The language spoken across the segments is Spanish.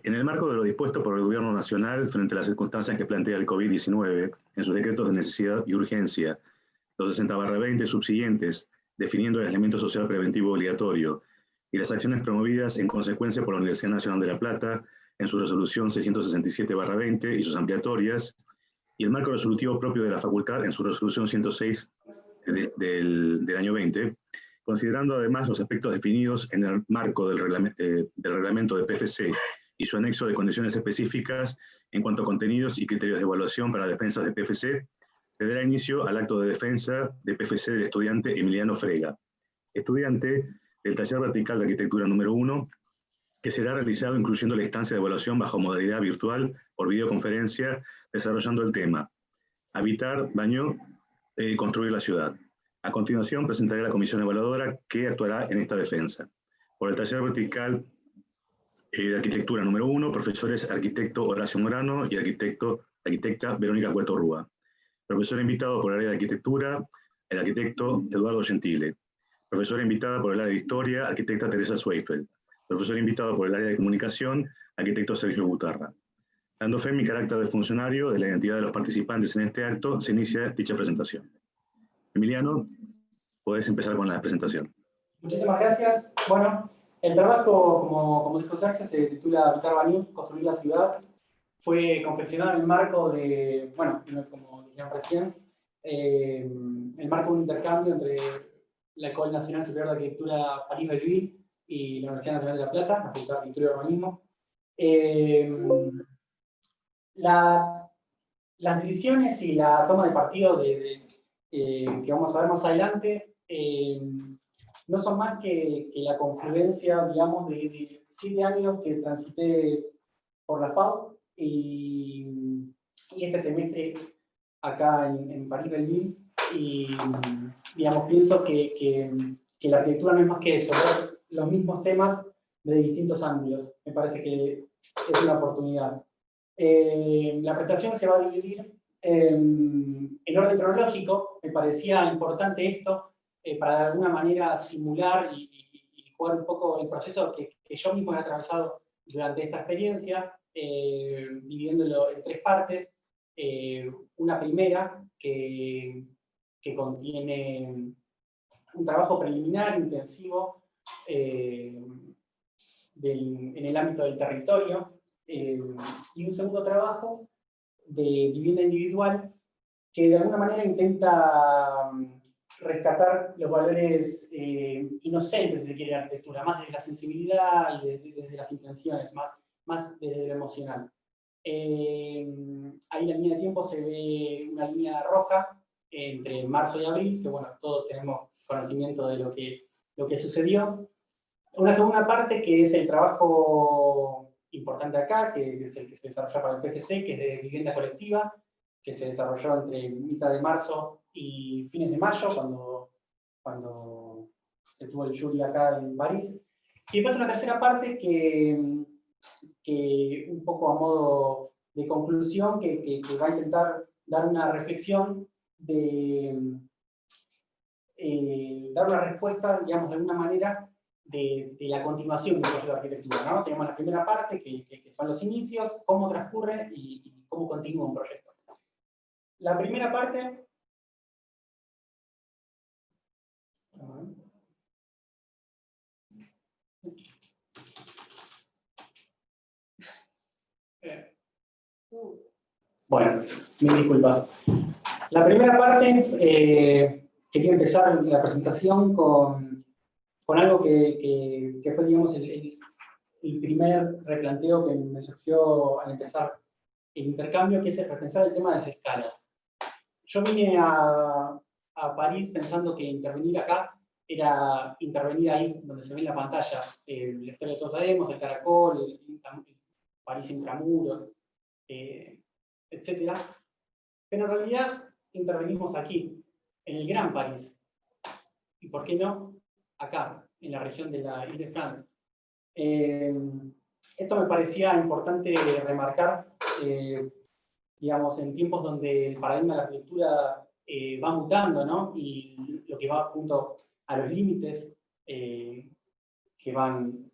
En el marco de lo dispuesto por el Gobierno Nacional frente a las circunstancias que plantea el COVID-19, en sus decretos de necesidad y urgencia, los 60/20 subsiguientes, definiendo el aislamiento social preventivo obligatorio, y las acciones promovidas en consecuencia por la Universidad Nacional de La Plata, en su resolución 667/20 y sus ampliatorias, y el marco resolutivo propio de la facultad en su resolución 106 del año 20, considerando además los aspectos definidos en el marco del reglamento de PFC y su anexo de condiciones específicas en cuanto a contenidos y criterios de evaluación para defensas de PFC, se dará inicio al acto de defensa de PFC del estudiante Emiliano Frega, estudiante del taller vertical de arquitectura número 1, que será realizado incluyendo la instancia de evaluación bajo modalidad virtual por videoconferencia, desarrollando el tema Habitar, Baño, Construir la Ciudad. A continuación presentaré a la comisión evaluadora que actuará en esta defensa. Por el taller vertical de arquitectura número 1, profesores arquitecto Horacio Morano y arquitecta Verónica Cueto Rúa. Profesor invitado por el área de arquitectura, el arquitecto Eduardo Gentile. Profesora invitada por el área de historia, arquitecta Teresa Zweifel. Profesor invitado por el área de comunicación, arquitecto Sergio Butarra. Dando fe en mi carácter de funcionario de la identidad de los participantes en este acto, se inicia dicha presentación. Emiliano, podés empezar con la presentación. Muchísimas gracias. Bueno, el trabajo, como dijo Sergio, se titula Habitar, Baño, Construir la Ciudad. Fue confeccionado en el marco de, bueno, como dijeron recién, el marco de un intercambio entre la École Nacional Superior de Arquitectura París-Belleville y la Universidad Nacional de La Plata, la Facultad de Arquitectura y Urbanismo. Las decisiones y la toma de partido que vamos a ver más adelante no son más que la confluencia, digamos, de 7 años que transité por la FAU y este semestre acá en París-Belleville, y digamos, pienso que la arquitectura no es más que eso, ver los mismos temas de distintos ángulos. Me parece que es una oportunidad. La presentación se va a dividir en orden cronológico. Me parecía importante esto para de alguna manera simular y jugar un poco el proceso que yo mismo he atravesado durante esta experiencia, dividiéndolo en 3 partes. Una primera que contiene un trabajo preliminar intensivo en el ámbito del territorio, y un segundo trabajo de vivienda individual que de alguna manera intenta rescatar los valores inocentes, si se quiere, de la arquitectura, más desde la sensibilidad y desde las intenciones, más desde lo emocional. Ahí en la línea de tiempo se ve una línea roja entre marzo y abril, que bueno, todos tenemos conocimiento de lo que sucedió. Una segunda parte que es el trabajo importante acá, que es el que se desarrolló para el PFC, que es de vivienda colectiva, que se desarrolló entre mitad de marzo y fines de mayo, cuando se tuvo el jury acá en París. Y después una tercera parte que un poco a modo de conclusión, que va a intentar dar una reflexión dar una respuesta, digamos, de alguna manera, de la continuación del proceso de arquitectura, ¿no? Tenemos la primera parte, que son los inicios, cómo transcurre y cómo continúa un proyecto. La primera parte... Bueno, mil disculpas. La primera parte, quería empezar la presentación con algo que fue, digamos, el primer replanteo que me surgió al empezar el intercambio, que es repensar el tema de las escalas. Yo vine a París pensando que intervenir acá era intervenir ahí donde se ve en la pantalla, la historia de todos sabemos, el Caracol, el París Intramuros, etc. Pero en realidad intervenimos aquí, en el Gran París. ¿Y por qué no acá, en la región de la Ile-de-France? Esto me parecía importante remarcar, digamos, en tiempos donde el paradigma de la arquitectura va mutando, ¿no? Y lo que va junto a los límites que van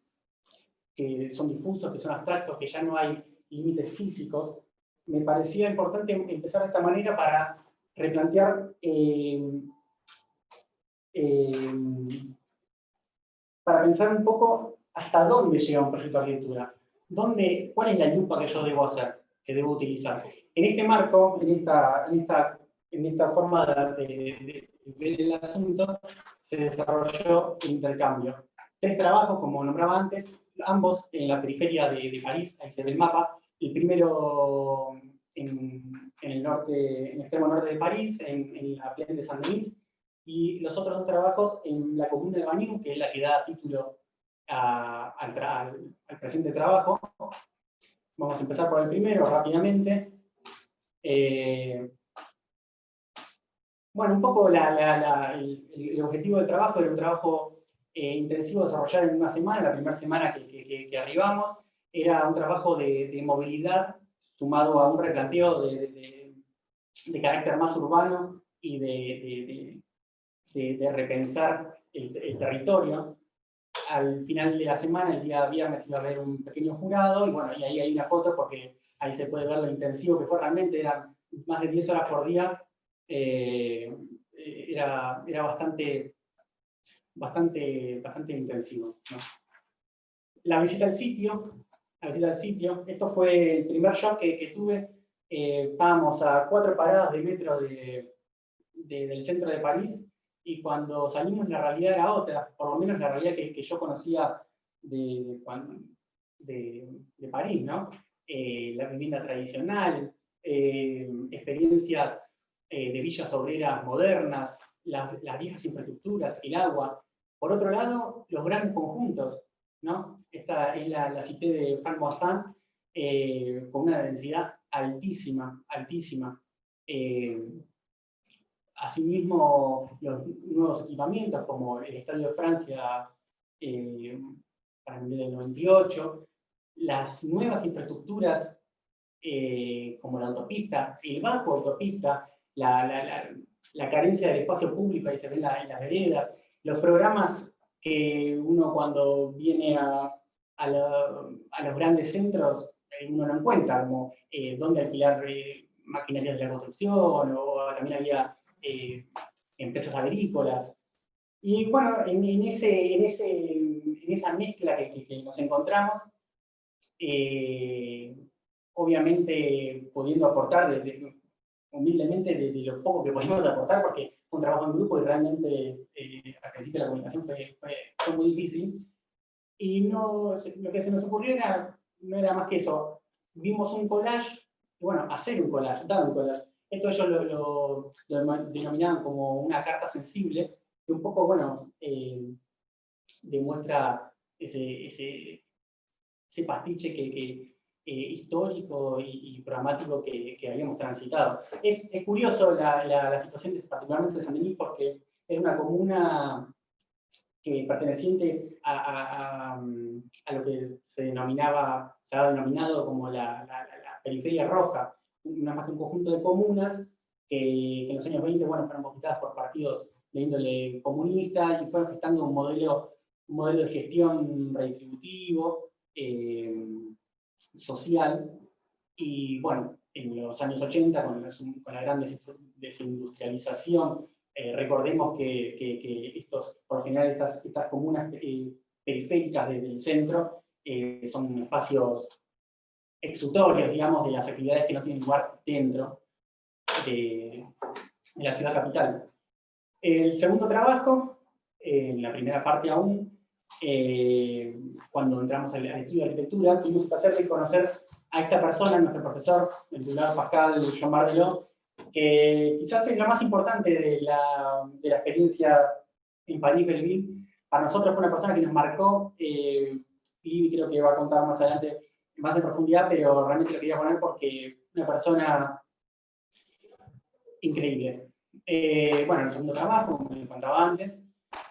que son difusos, que son abstractos, que ya no hay límites físicos, me parecía importante empezar de esta manera para replantear para pensar un poco hasta dónde llega un proyecto de arquitectura, cuál es la lupa que yo debo hacer, que debo utilizar. En este marco, en esta forma de ver el asunto, se desarrolló el intercambio. 3 trabajos, como nombraba antes, ambos en la periferia de París, ahí se ve el mapa. El primero en el extremo norte de París, en la Plaine de Saint-Denis, y los otros 2 trabajos en la comuna de Bagneux, que es la que da título al presente trabajo. Vamos a empezar por el primero rápidamente. Bueno, un poco el objetivo del trabajo era un trabajo intensivo de desarrollar en una semana, la primera semana que arribamos. Era un trabajo de movilidad sumado a un replanteo de carácter más urbano y de repensar el territorio. Al final de la semana, el día viernes, iba a haber un pequeño jurado, y bueno, y ahí hay una foto porque ahí se puede ver lo intensivo que fue realmente, eran más de 10 horas por día, era bastante intensivo, ¿no? La visita al sitio, esto fue el primer shock que tuve. Estábamos a 4 paradas de metro del centro de París, y cuando salimos la realidad era otra, por lo menos la realidad que yo conocía de París, ¿no? La vivienda tradicional, experiencias de villas obreras modernas, las viejas infraestructuras, el agua. Por otro lado, los grandes conjuntos, ¿no? Esta es la cité de Frank Moissan, con una densidad altísima. Asimismo, los nuevos equipamientos, como el Estadio de Francia para el 98, las nuevas infraestructuras como la autopista, el bajo autopista, la carencia del espacio público, ahí se ven en las veredas, los programas que uno cuando viene a los grandes centros, uno no encuentra, como dónde alquilar maquinarias de la construcción, o también había empresas agrícolas. Y bueno, en esa mezcla que nos encontramos, obviamente pudiendo aportar humildemente de lo poco que podíamos aportar, porque fue un trabajo en grupo y realmente al principio la comunicación fue muy difícil. Y lo que se nos ocurrió no era más que eso. Vimos un collage, y bueno, hacer un collage, dar un collage. Esto ellos lo denominaban como una carta sensible, que un poco, bueno, demuestra ese pastiche histórico y programático que habíamos transitado. Es curioso la situación, particularmente de Saint-Denis, porque es una comuna perteneciente a lo que se ha denominado como la periferia roja, más que un conjunto de comunas que en los años 20, bueno, fueron conquistadas por partidos de índole comunista y fueron gestando un modelo de gestión redistributivo, social, y bueno, en los años 80, con la gran desindustrialización, recordemos que por lo general estas comunas periféricas del centro son espacios exutorios, digamos, de las actividades que no tienen lugar dentro de la ciudad capital. El segundo trabajo, en la primera parte aún, cuando entramos al estudio de arquitectura, tuvimos el placer de conocer a esta persona, nuestro profesor, el titular Pascal Jean Bardelot, que quizás es lo más importante de la experiencia en París-Belleville. Para nosotros fue una persona que nos marcó, y creo que va a contar más adelante más en profundidad, pero realmente lo quería poner porque una persona increíble. Bueno, el segundo trabajo, como les contaba antes,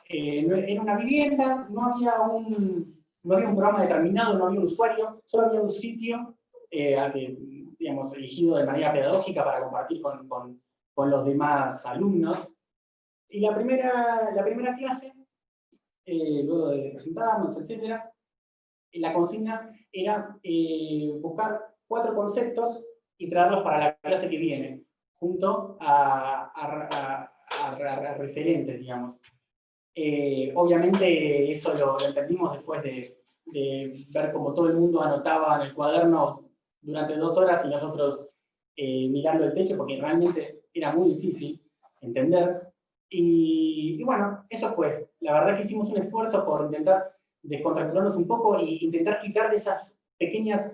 era una vivienda, no había un programa determinado, no había un usuario, solo había un sitio digamos, elegido de manera pedagógica para compartir con los demás alumnos. Y la primera clase, luego de presentarnos, etc., la consigna era buscar 4 conceptos y traerlos para la clase que viene, junto a referentes, digamos. Obviamente eso lo entendimos después de ver cómo todo el mundo anotaba en el cuaderno durante 2 horas y nosotros mirando el techo, porque realmente era muy difícil entender. Y bueno, eso fue. La verdad que hicimos un esfuerzo por intentar descontracturarnos un poco e intentar quitar de esas pequeñas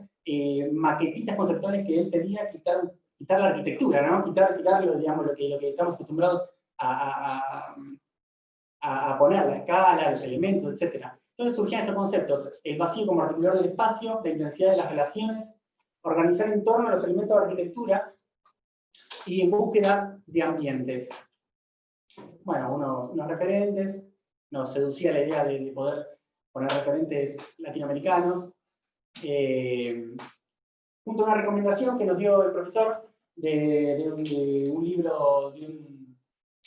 maquetitas conceptuales que él pedía, quitar la arquitectura, ¿no? Quitarlo, digamos, lo que estamos acostumbrados a poner, la escala, los elementos, etc. Entonces surgían estos conceptos: el vacío como articulador del espacio, la intensidad de las relaciones, organizar en torno a los elementos de arquitectura y en búsqueda de ambientes. Bueno, unos referentes, nos seducía la idea de poder poner referentes latinoamericanos, junto a una recomendación que nos dio el profesor de un libro de un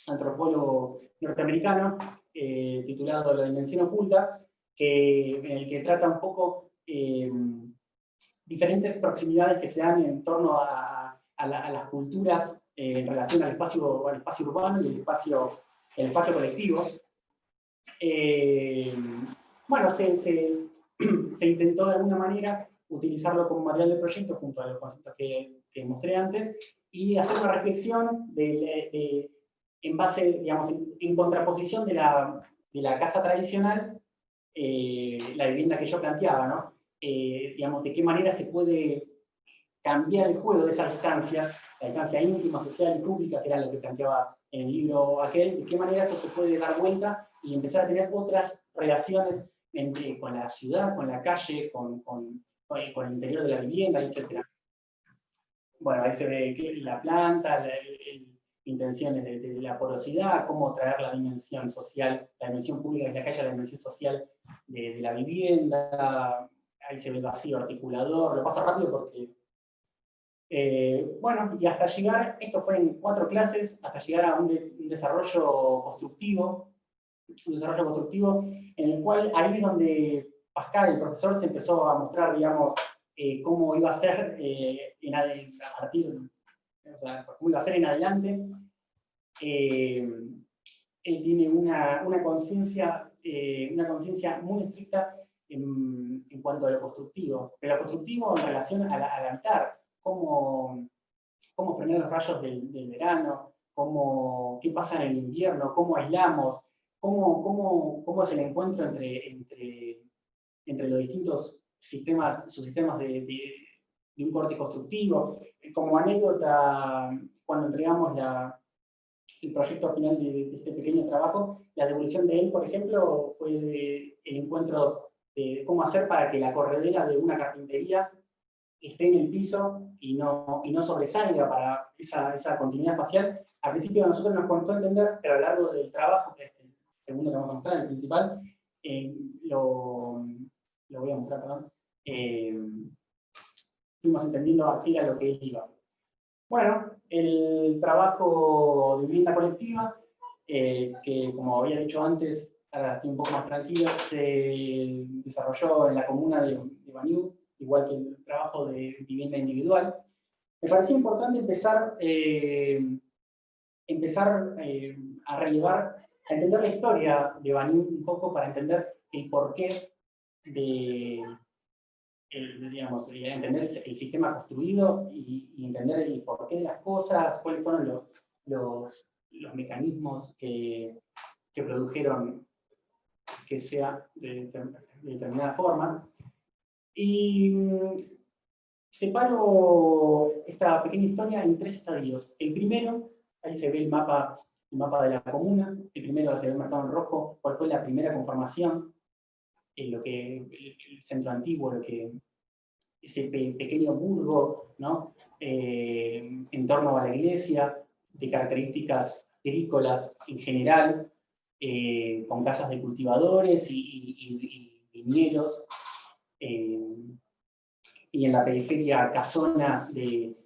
antropólogo norteamericano, titulado La dimensión oculta, en el que trata un poco diferentes proximidades que se dan en torno a las culturas en relación al espacio urbano y el espacio colectivo. Bueno, se intentó de alguna manera utilizarlo como material de proyecto junto a los conceptos que mostré antes, y hacer una reflexión en base, digamos, en contraposición de la casa tradicional, la vivienda que yo planteaba, ¿no? Digamos, de qué manera se puede cambiar el juego de esa distancia, la distancia íntima, social y pública, que era lo que planteaba en el libro aquel, de qué manera eso se puede dar vuelta y empezar a tener otras relaciones con la ciudad, con la calle, con el interior de la vivienda, etc. Bueno, ahí se ve que la planta, intenciones de la porosidad, cómo traer la dimensión social, la dimensión pública de la calle, la dimensión social de la vivienda. Ahí se ve el vacío articulador. Lo paso rápido porque... bueno, y hasta llegar, esto fue en 4 clases, hasta llegar a un desarrollo constructivo, en el cual ahí es donde Pascal, el profesor, se empezó a mostrar, digamos, cómo iba a ser a partir, o sea, cómo iba a ser en adelante. Él tiene una conciencia muy estricta en cuanto a lo constructivo, pero lo constructivo en relación al habitar, cómo frenar los rayos del verano, qué pasa en el invierno, cómo aislamos, cómo es el encuentro entre los distintos subsistemas de un corte constructivo. Como anécdota, cuando entregamos el proyecto final de este pequeño trabajo, la devolución de él, por ejemplo, fue el encuentro de cómo hacer para que la corredera de una carpintería esté en el piso y no sobresalga para esa continuidad espacial. Al principio a nosotros nos costó entender, pero a lo largo del trabajo, que es el segundo que vamos a mostrar, el principal, lo voy a mostrar, perdón, fuimos entendiendo a qué era lo que él iba. Bueno, el trabajo de vivienda colectiva, que como había dicho antes, ahora estoy un poco más tranquilo, se desarrolló en la comuna de Bañú, igual que el trabajo de vivienda individual. Me parecía importante empezar a relevar, a entender la historia de Bañú un poco, para entender el porqué digamos, entender el sistema construido y entender el porqué de las cosas, cuáles fueron los mecanismos que produjeron que sea de determinada forma. Y separo esta pequeña historia en 3 estadios. El primero, ahí se ve el mapa de la comuna. El primero se ve marcado en rojo cuál fue la primera conformación, el centro antiguo, ese pequeño burgo, ¿no? En torno a la iglesia, de características agrícolas en general, con casas de cultivadores y viñedos, y en la periferia casonas de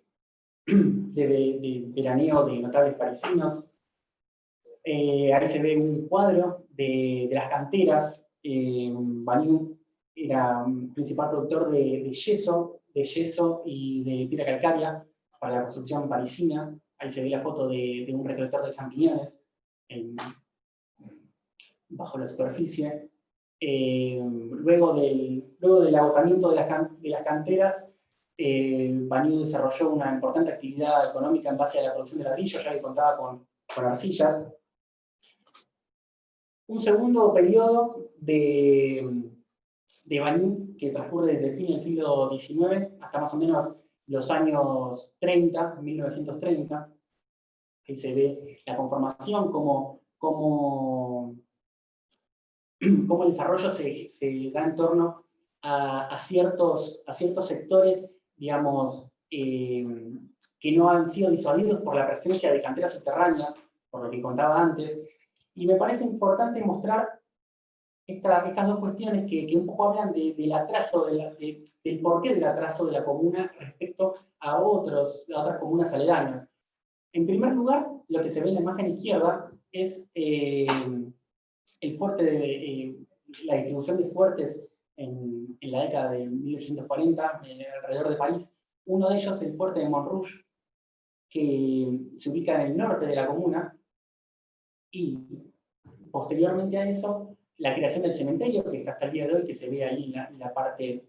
veraneo de notables parisinos. Ahí se ve un cuadro de las canteras en Bagneux, era un principal productor de yeso y de piedra calcárea para la construcción parisina. Ahí se ve la foto de un recolector de champiñones bajo la superficie. Luego del agotamiento de las canteras, Baní desarrolló una importante actividad económica en base a la producción de ladrillos, ya que contaba con arcillas. Un segundo periodo de Baní, que transcurre desde el fin del siglo XIX hasta más o menos los años 30, 1930. Ahí se ve la conformación, cómo el desarrollo se da en torno a ciertos sectores, digamos, que no han sido disuadidos por la presencia de canteras subterráneas, por lo que contaba antes. Y me parece importante mostrar estas dos cuestiones que un poco hablan del atraso, del porqué del atraso de la comuna respecto a otras comunas aledañas. En primer lugar, lo que se ve en la imagen izquierda es el fuerte la distribución de fuertes en la década de 1840 alrededor de París. Uno de ellos, el fuerte de Montrouge, que se ubica en el norte de la comuna, y posteriormente a eso, la creación del cementerio, que está hasta el día de hoy, que se ve ahí en la parte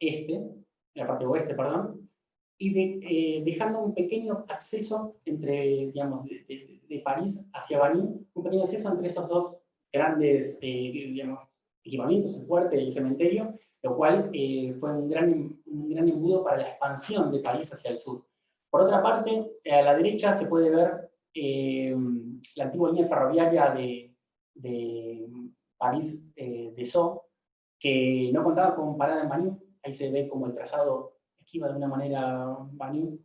oeste, perdón, y dejando un pequeño acceso digamos, de París hacia Baní, un pequeño acceso entre esos dos grandes digamos, equipamientos, el fuerte y el cementerio, lo cual fue un gran embudo para la expansión de París hacia el sur. Por otra parte, a la derecha se puede ver la antigua línea ferroviaria de París de Sceaux, que no contaba con parada en Baní. Ahí se ve como el trazado esquiva de una manera Baní.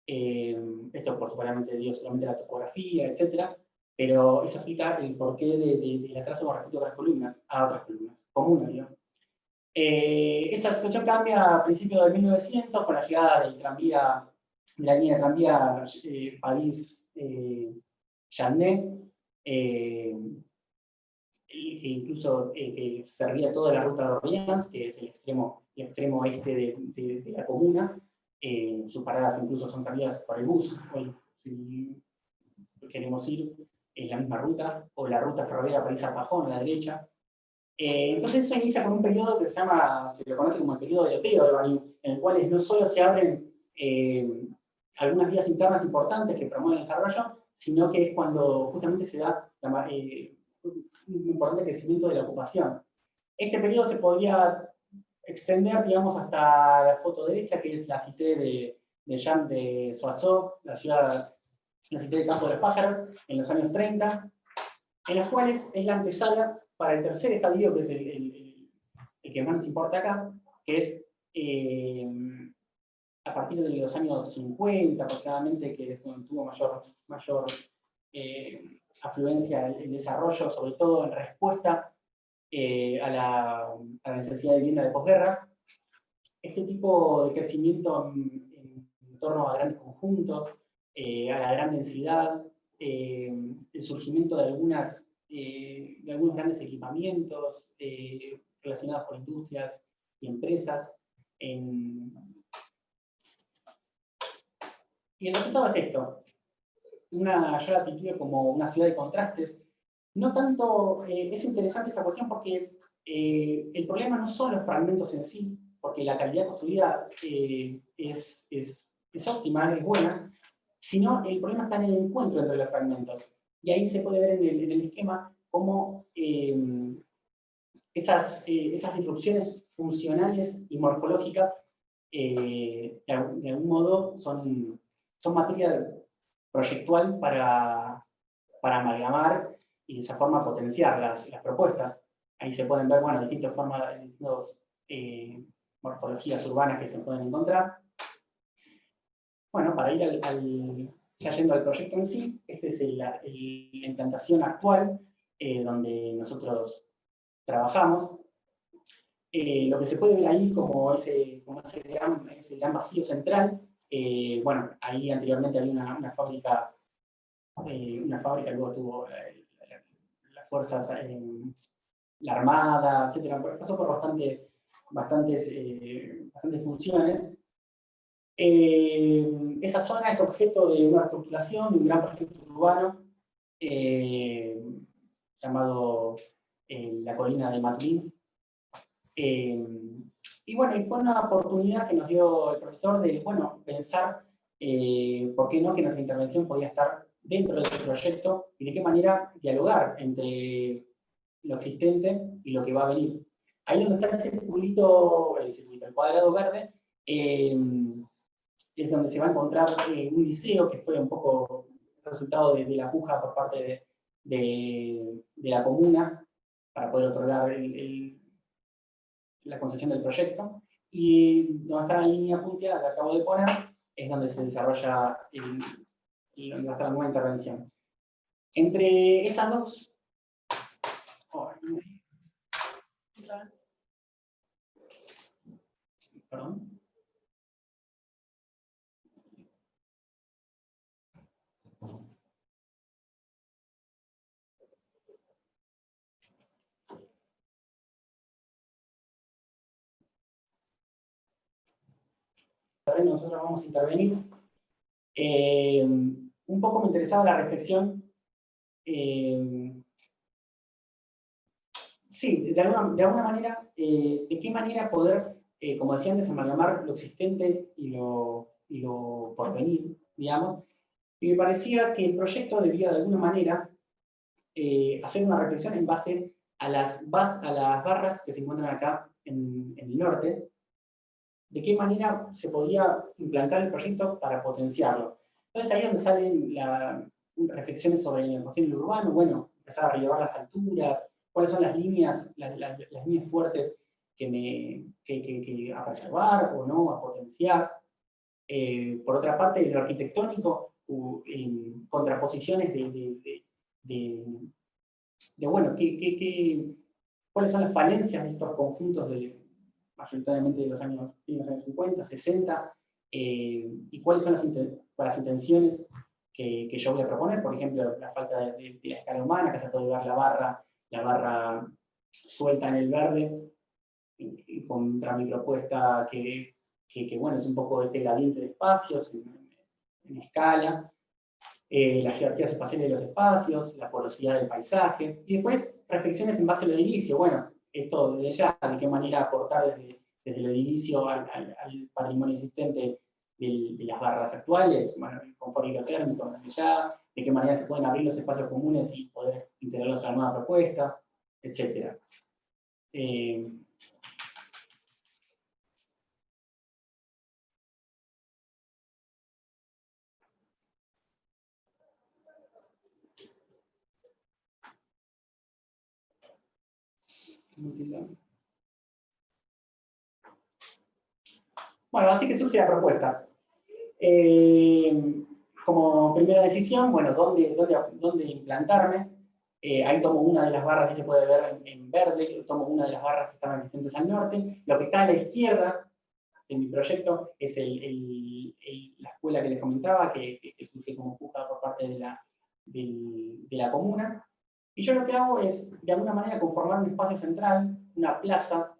Esto por supuestamente dio solamente la topografía, etc. Pero eso explica el porqué del atraso con respecto a otras columnas, comunas, digamos. Esa situación cambia a principios de 1900 con la llegada del tranvía, de la línea de tranvía París-Chanday, incluso que servía toda la ruta de Orleans, que es el extremo este de la comuna. Sus paradas incluso son servidas por el bus. Hoy, si queremos ir en la misma ruta, o la ruta ferroviaria París-Arpajón a la derecha. Entonces eso inicia con un periodo que se lo conoce como el periodo de loteo de Baní, en el cual no solo se abren algunas vías internas importantes que promueven el desarrollo, sino que es cuando justamente se da un importante crecimiento de la ocupación. Este periodo se podría extender, digamos, hasta la foto derecha, que es la cité de Jean de Soissons, la cité de Campo de los Pájaros, en los años 30, en las cuales es la antesala para el tercer estadio, que es el que más nos importa acá, que es a partir de los años 50 aproximadamente, que es donde tuvo mayor afluencia el desarrollo, sobre todo en respuesta a la necesidad de vivienda de posguerra. Este tipo de crecimiento en torno a grandes conjuntos, a la gran densidad, el surgimiento de algunos grandes equipamientos relacionados con industrias y empresas. Y el resultado es esto. Yo la titulé como una ciudad de contrastes. No tanto, es interesante esta cuestión porque el problema no son los fragmentos en sí, porque la calidad construida es óptima, es buena, sino el problema está en el encuentro entre los fragmentos. Y ahí se puede ver en el esquema cómo esas disrupciones funcionales y morfológicas de algún modo son materia proyectual para amalgamar y de esa forma potenciar las propuestas. Ahí se pueden ver, bueno, distintas morfologías urbanas que se pueden encontrar. Bueno, para ir ya yendo al proyecto en sí, esta es la implantación actual donde nosotros trabajamos. Lo que se puede ver ahí como ese gran vacío central, bueno, ahí anteriormente había una fábrica, luego tuvo las fuerzas, la Armada, etc. Pasó por bastantes bastantes funciones. Esa zona es objeto de una reestructuración, de un gran proyecto urbano llamado la colina de Matlins. Y bueno, y fue una oportunidad que nos dio el profesor de, bueno, pensar por qué no que nuestra intervención podía estar dentro de ese proyecto y de qué manera dialogar entre lo existente y lo que va a venir. Ahí donde está el cuadrado verde, es donde se va a encontrar un liceo que fue un poco el resultado de la puja por parte de la comuna para poder otorgar la concesión del proyecto. Y donde está la línea punteada que acabo de poner, es donde se desarrolla donde va a estar la nueva intervención. Entre esas dos... Perdón. Nosotros vamos a intervenir. Un poco me interesaba la reflexión. Sí, de alguna manera, de qué manera poder, como decía antes, amalgamar lo existente y lo porvenir, digamos. Y me parecía que el proyecto debía de alguna manera hacer una reflexión en base a las barras que se encuentran acá en el norte, de qué manera se podía implantar el proyecto para potenciarlo. Entonces ahí es donde salen reflexiones sobre la cuestión del urbano, bueno, empezar a relevar las alturas, cuáles son las líneas fuertes que a preservar o no, a potenciar. Por otra parte, lo arquitectónico, en contraposiciones bueno, cuáles son las falencias de estos conjuntos mayoritariamente de los años 50, 60, y cuáles son las intenciones que yo voy a proponer. Por ejemplo, la falta de la escala humana, que se puede ver la barra suelta en el verde, y contra mi propuesta que bueno, es un poco este gradiente de espacios en escala, las jerarquías espaciales de los espacios, la porosidad del paisaje, y después reflexiones en base al edilicio. Bueno, esto desde ya, de qué manera aportar desde el edilicio al patrimonio existente de las barras actuales, bueno, el confort hidrotérmico desde ya, de qué manera se pueden abrir los espacios comunes y poder integrarlos a la nueva propuesta, etc. Bueno, así que surge la propuesta. Como primera decisión, bueno, ¿dónde implantarme? Ahí tomo una de las barras, que se puede ver en verde, tomo una de las barras que estaban existentes al norte. Lo que está a la izquierda de mi proyecto es la escuela que les comentaba, que surge como puja por parte de la comuna. Y yo lo que hago es, de alguna manera, conformar un espacio central, una plaza,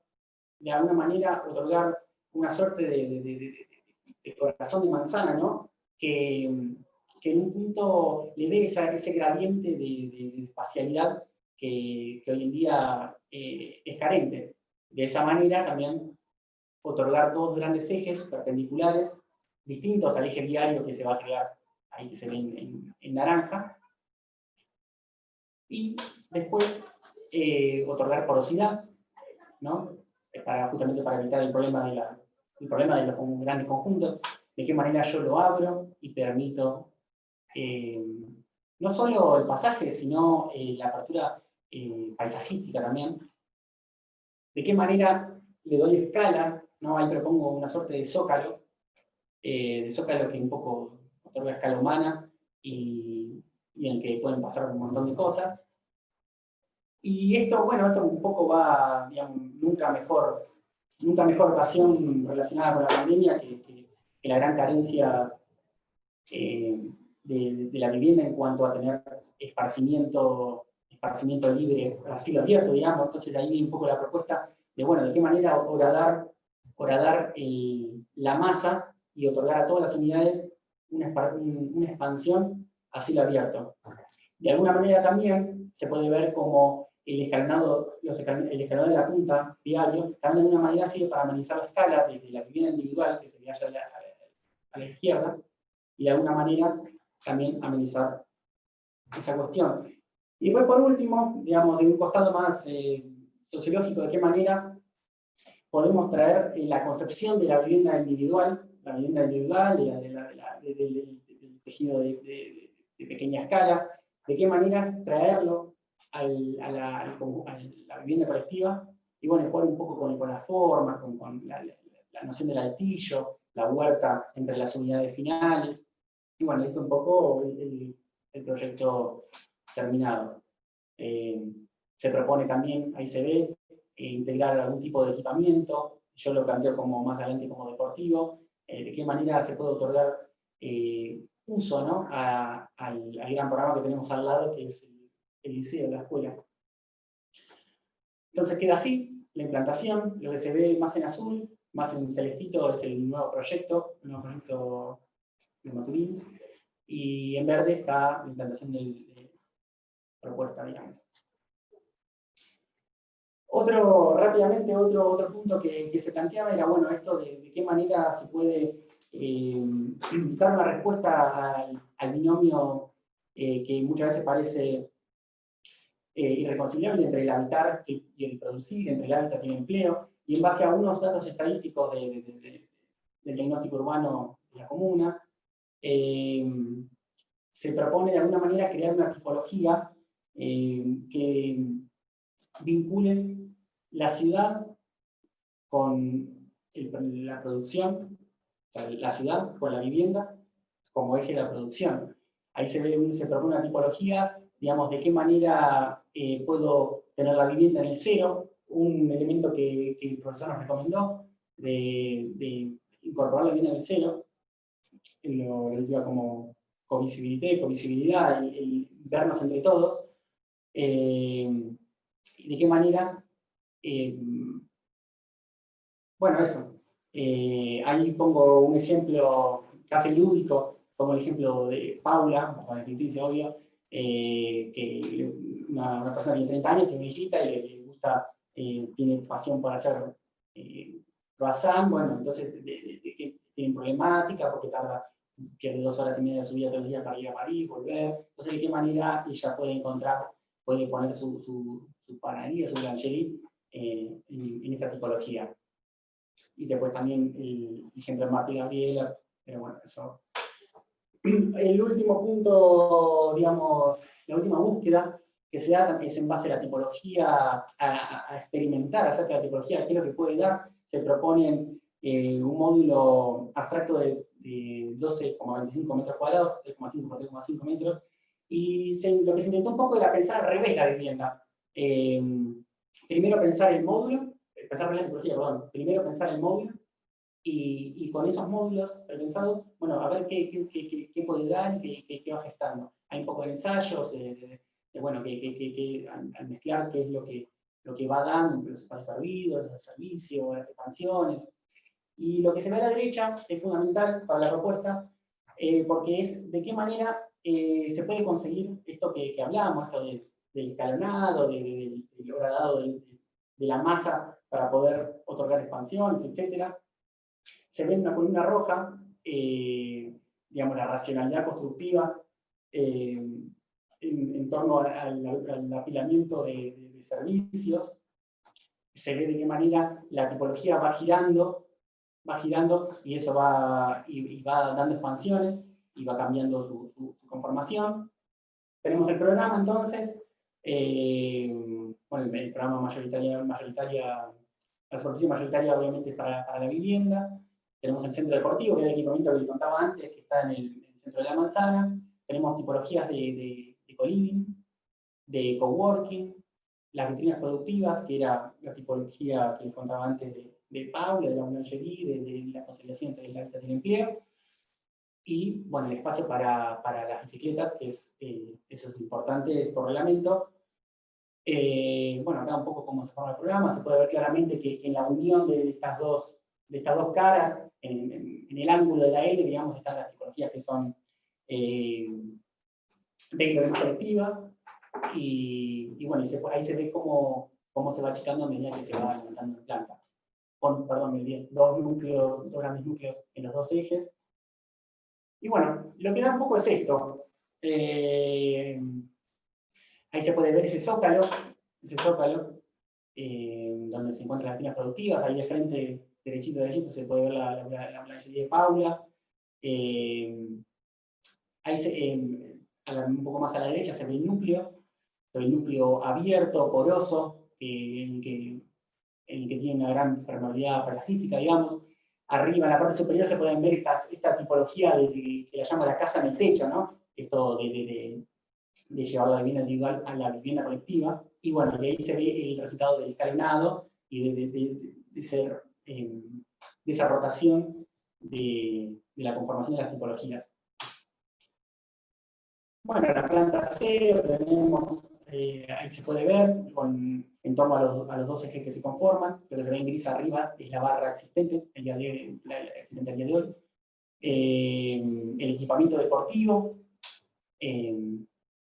de alguna manera otorgar una suerte de corazón de manzana, ¿no? Que en un punto le dé ese gradiente de espacialidad que hoy en día es carente. De esa manera también otorgar dos grandes ejes perpendiculares, distintos al eje viario que se va a crear, ahí que se ve en naranja, y después otorgar porosidad, ¿no? Justamente para evitar el problema de los grandes conjuntos, de qué manera yo lo abro y permito no solo el pasaje, sino la apertura paisajística también, de qué manera le doy escala, ¿no? Ahí propongo una suerte de zócalo que un poco otorga escala humana y en el que pueden pasar un montón de cosas. Y esto un poco va, digamos, nunca mejor ocasión relacionada con la pandemia que la gran carencia de la vivienda en cuanto a tener esparcimiento libre, a cielo abierto, digamos. Entonces de ahí viene un poco la propuesta bueno, de qué manera horadar la masa y otorgar a todas las unidades una expansión a cielo abierto. De alguna manera también se puede ver como el escalonado de la punta diario también de alguna manera sirve para amenizar la escala desde la vivienda individual, que sería allá a la izquierda, y de alguna manera también amenizar esa cuestión. Y después, por último, digamos, de un costado más sociológico, de qué manera podemos traer la concepción de la vivienda individual, del tejido de pequeña escala, de qué manera traerlo a la vivienda colectiva, y bueno, jugar un poco con la forma, con la noción del altillo, la huerta entre las unidades finales, y bueno, esto es un poco el proyecto terminado. Se propone también, ahí se ve, integrar algún tipo de equipamiento, yo lo planteo como más adelante como deportivo, de qué manera se puede otorgar uso, ¿no?, al gran programa que tenemos al lado, que es el liceo, la escuela. Entonces queda así la implantación, lo que se ve más en azul, más en celestito es el nuevo proyecto de Maturín, y en verde está la implantación de propuesta, digamos. Rápidamente, otro punto que se planteaba era, bueno, esto de qué manera se puede dar una respuesta al binomio que muchas veces parece irreconciliable entre el habitar y el producir, entre el hábitat y el empleo, y en base a unos datos estadísticos del diagnóstico urbano de la comuna, se propone de alguna manera crear una tipología que vincule la ciudad con la producción, o sea, la ciudad con la vivienda como eje de la producción. Ahí se propone una tipología, digamos, de qué manera puedo tener la vivienda en el cero, un elemento que el profesor nos recomendó, de incorporar la vivienda en el cero, lo lleva como covisibilidad y vernos entre todos. ¿De qué manera? Bueno, eso. Ahí pongo un ejemplo casi lúdico, como el ejemplo de Paula, con el ficticio obvio, que una persona que tiene 30 años, tiene una hijita y le gusta, tiene pasión por hacer croissant, bueno, entonces que tiene problemática porque pierde 2 horas y media de su vida todos los días para ir a París, volver. Entonces, ¿de qué manera ella puede poner su panadería, su boulangerie en esta tipología? Y después también el ejemplo de Marta y Gabriela, pero bueno, eso. El último punto, digamos, la última búsqueda que se da es en base a la tipología, a experimentar acerca de la tipología, qué es lo que puede dar. Se proponen un módulo abstracto de 12,25 metros cuadrados, 3,5 por 3,5 metros, y lo que se intentó un poco era pensar al revés la vivienda. Primero pensar el módulo, primero pensar el módulo, y con esos módulos pensados, bueno, a ver qué puede dar y qué va gestando. Hay un poco de ensayos, bueno, al mezclar qué es lo que va dando, los espacios servidos, los servicios, las expansiones. Y lo que se ve a la derecha es fundamental para la propuesta, porque es de qué manera se puede conseguir esto que hablamos, esto del escalonado, del horadado de la masa para poder otorgar expansiones, etc. Se ve en una columna roja, digamos, la racionalidad constructiva en torno al apilamiento de servicios. Se ve de qué manera la tipología va girando y eso va dando expansiones y va cambiando su conformación. Tenemos el programa entonces, bueno, el programa la superficie mayoritaria obviamente es para la vivienda. Tenemos el centro deportivo, que era el equipamiento que les contaba antes, que está en el centro de la manzana. Tenemos tipologías de co-living, de coworking, las vitrinas productivas, que era la tipología que les contaba antes de Paula, de la boulangerie, de la conciliación entre el hábitat y el empleo. Y, bueno, el espacio para las bicicletas, que eso es importante por reglamento. Bueno, acá un poco cómo se forma el programa, se puede ver claramente que en la unión de estas dos caras, en el ángulo de la L, digamos, están las tipologías que son de hidrógeno colectiva, y bueno, ahí se ve cómo se va achicando a medida que se va levantando en planta. Perdón, bien, dos grandes núcleos en los dos ejes. Y bueno, lo que da un poco es esto. Ahí se puede ver ese zócalo, donde se encuentran las líneas productivas. Ahí de frente, derechito, se puede ver la planchería de Paula. Ahí un poco más a la derecha se ve el núcleo abierto, poroso, en el que tiene una gran permeabilidad plastística, digamos. Arriba, en la parte superior, se pueden ver esta tipología que la llamo la casa en el techo, ¿no? Esto de llevar la vivienda individual a la vivienda colectiva. Y bueno, y ahí se ve el resultado del escalonado y de esa rotación de la conformación de las tipologías. Bueno, en la planta 0 tenemos, ahí se puede ver, en torno a los dos ejes que se conforman, lo que se ve en gris arriba es la barra existente, existente el día de hoy. El equipamiento deportivo,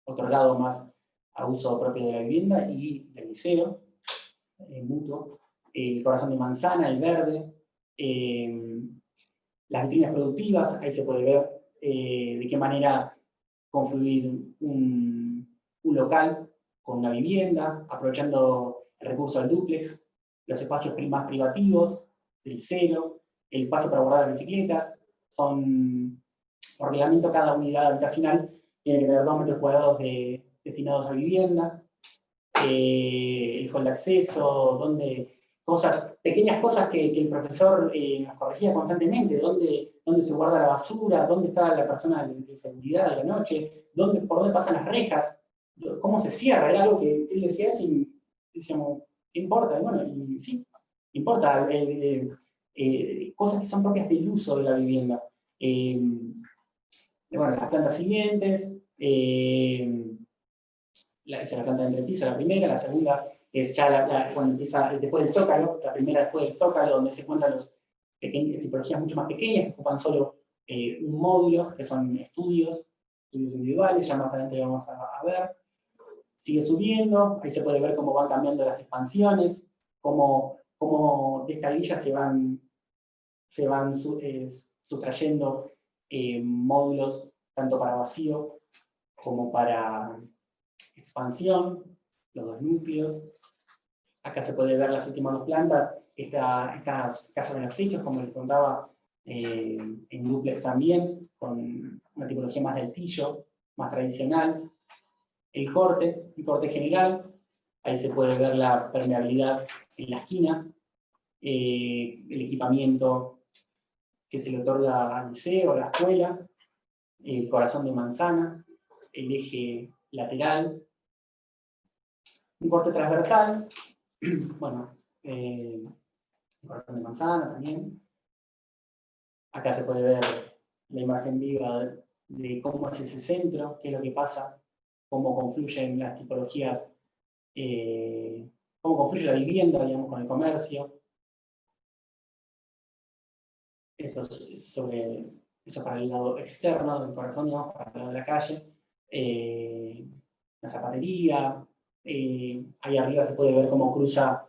otorgado más a uso propio de la vivienda y del liceo, mutuo. El corazón de manzana, el verde. Las vitrinas productivas, ahí se puede ver de qué manera confluir un local con una vivienda, aprovechando el recurso del dúplex, los espacios más privativos, del cero, el espacio para guardar las bicicletas. Por reglamento, cada unidad habitacional tiene que tener 2 metros cuadrados destinados a vivienda, el hall de acceso, pequeñas cosas que el profesor nos corregía constantemente, dónde se guarda la basura, dónde está la persona de seguridad de la noche, por dónde pasan las rejas, cómo se cierra. Era algo que él decía eso y decíamos, ¿qué importa? Y bueno, y sí, importa. Cosas que son propias del uso de la vivienda. Bueno, las plantas siguientes, esa es la planta de entrepiso, la primera. La segunda es ya cuando empieza después del zócalo, la primera después del zócalo, donde se encuentran las tipologías mucho más pequeñas, que ocupan solo un módulo, que son estudios individuales, ya más adelante vamos a ver. Sigue subiendo, ahí se puede ver cómo van cambiando las expansiones, cómo de esta grilla se van sustrayendo módulos tanto para vacío como para expansión, los dos núcleos. Acá se puede ver las últimas dos plantas, estas casas de los techos, como les contaba, en dúplex también, con una tipología más del tillo, más tradicional. El corte general, ahí se puede ver la permeabilidad en la esquina, el equipamiento que se le otorga al liceo, a la escuela, el corazón de manzana, el eje lateral, un corte transversal, bueno, el corazón de manzana también. Acá se puede ver la imagen viva de cómo es ese centro, qué es lo que pasa, cómo confluyen las tipologías, cómo confluye la vivienda, digamos, con el comercio. Eso para el lado externo del corazón, digamos, para el lado de la calle. La zapatería, ahí arriba se puede ver cómo cruza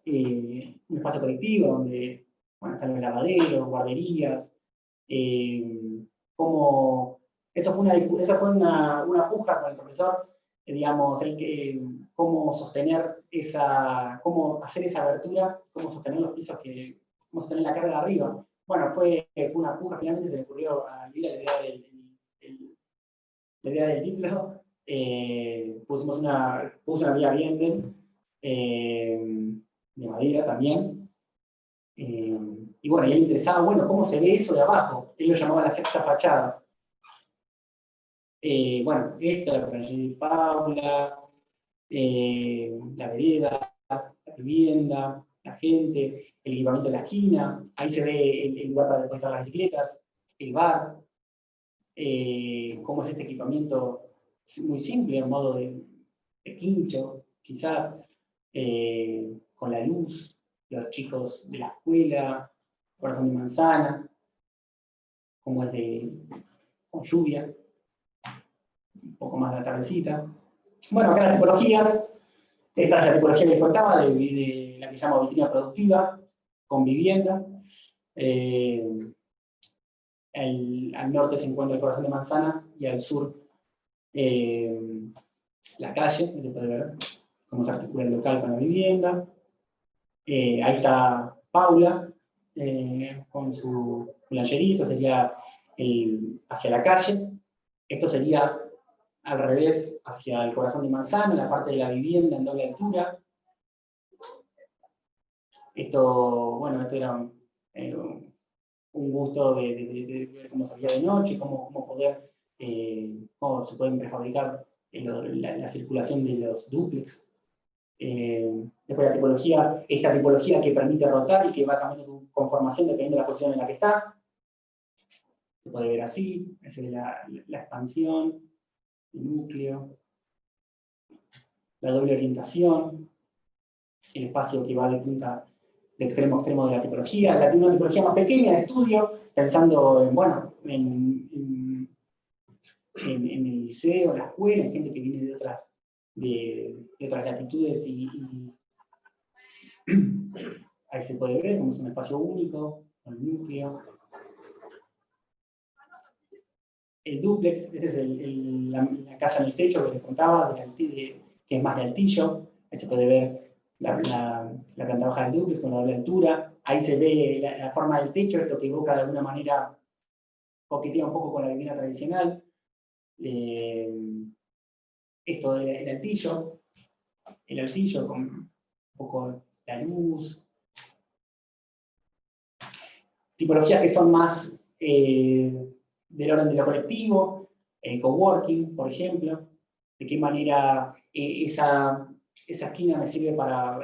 un espacio colectivo donde están los lavaderos, guarderías, eso fue una puja con el profesor, digamos, cómo hacer esa abertura, cómo sostener los pisos, cómo sostener la carga de arriba. Bueno, fue una puja, finalmente se le ocurrió a Lila la idea del título. Puso una vía Bienden, de madera también. Y bueno, y a él le interesaba, ¿cómo se ve eso de abajo? Él lo llamaba la sexta fachada. Bueno, esta, la planchería de Paula, la vereda, la vivienda, la gente, el equipamiento de la esquina, ahí se ve el lugar para depositar las bicicletas, el bar, cómo es este equipamiento muy simple, en modo de quincho, quizás con la luz, los chicos de la escuela, Corazón de Manzana, como es con lluvia, un poco más de la tardecita. Bueno, acá las tipologías, esta es la tipología que les contaba, de la que llamo vitrina productiva, con vivienda. Al norte se encuentra el Corazón de Manzana y al sur la calle, se puede ver cómo se articula el local con la vivienda. Ahí está Paula con su boulangerie, sería hacia la calle. Esto sería al revés, hacia el Corazón de Manzana, la parte de la vivienda en doble altura. Esto era un gusto de ver cómo se veía de noche, cómo se pueden prefabricar la circulación de los dúplex. Después la tipología, esta tipología que permite rotar y que va cambiando su conformación dependiendo de la posición en la que está. Se puede ver así, esa es la expansión, el núcleo, la doble orientación, el espacio que va de punta de extremo a extremo de la tipología, una tipología más pequeña de estudio, pensando en el liceo, en la escuela, en gente que viene de otras latitudes ahí se puede ver como es un espacio único, con el núcleo. El dúplex, esta es la casa en el techo que les contaba, que es más de altillo. Ahí se puede ver la planta baja del dúplex con la doble altura. Ahí se ve la forma del techo, esto que evoca de alguna manera, coquetea un poco con la vivienda tradicional. Esto del altillo, el altillo con un poco la luz. Tipologías que son más del orden de lo colectivo, el coworking, por ejemplo, de qué manera esa esquina me sirve para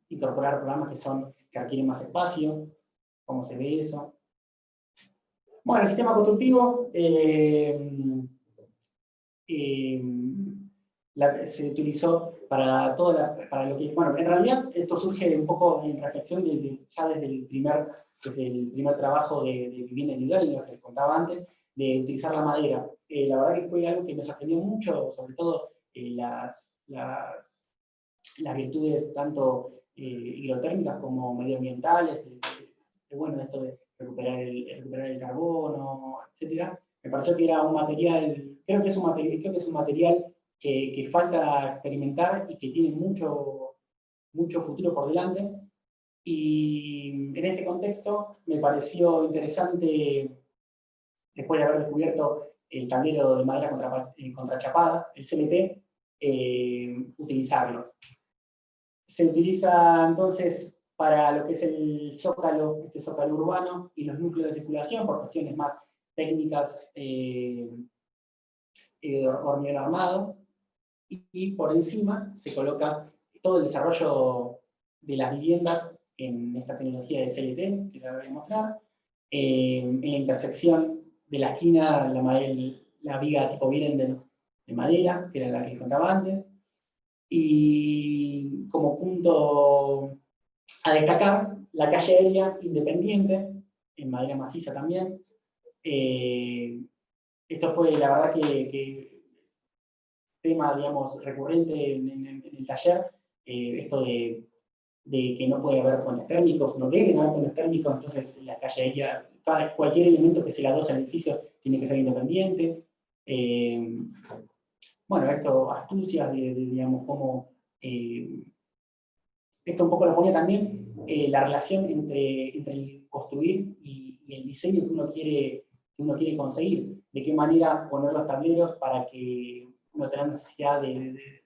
incorporar programas que requieren más espacio, cómo se ve eso. Bueno, el sistema constructivo se utilizó para para lo que, bueno, en realidad esto surge un poco en reflexión ya desde el primer trabajo de vivienda individual, en lo que les contaba antes, de utilizar la madera. La verdad que fue algo que me sorprendió mucho, sobre todo las virtudes tanto hidrotérmicas como medioambientales, esto de recuperar el carbono, etc. Me pareció que era un material, creo que es un material que falta experimentar y que tiene mucho futuro por delante. Y en este contexto me pareció interesante, después de haber descubierto el tablero de madera contrachapada, el CLT, utilizarlo. Se utiliza entonces para lo que es el zócalo, este zócalo urbano y los núcleos de circulación por cuestiones más técnicas, hormigón armado, y por encima se coloca todo el desarrollo de las viviendas en esta tecnología de CLT, que ya voy a mostrar, en la intersección de la esquina, la viga tipo Birenden de madera, que era la que les contaba antes, y como punto a destacar, la calle aérea independiente, en madera maciza también. Esto fue, la verdad, que tema, digamos, recurrente en el taller, esto de que no puede haber puentes térmicos, no deben haber puentes térmicos, entonces la calle aérea, cualquier elemento que se le adosa al edificio tiene que ser independiente. Bueno, esto, astucias digamos, cómo esto un poco lo ponía también la relación entre el construir y el diseño que uno quiere conseguir. De qué manera poner los tableros para que uno tenga necesidad de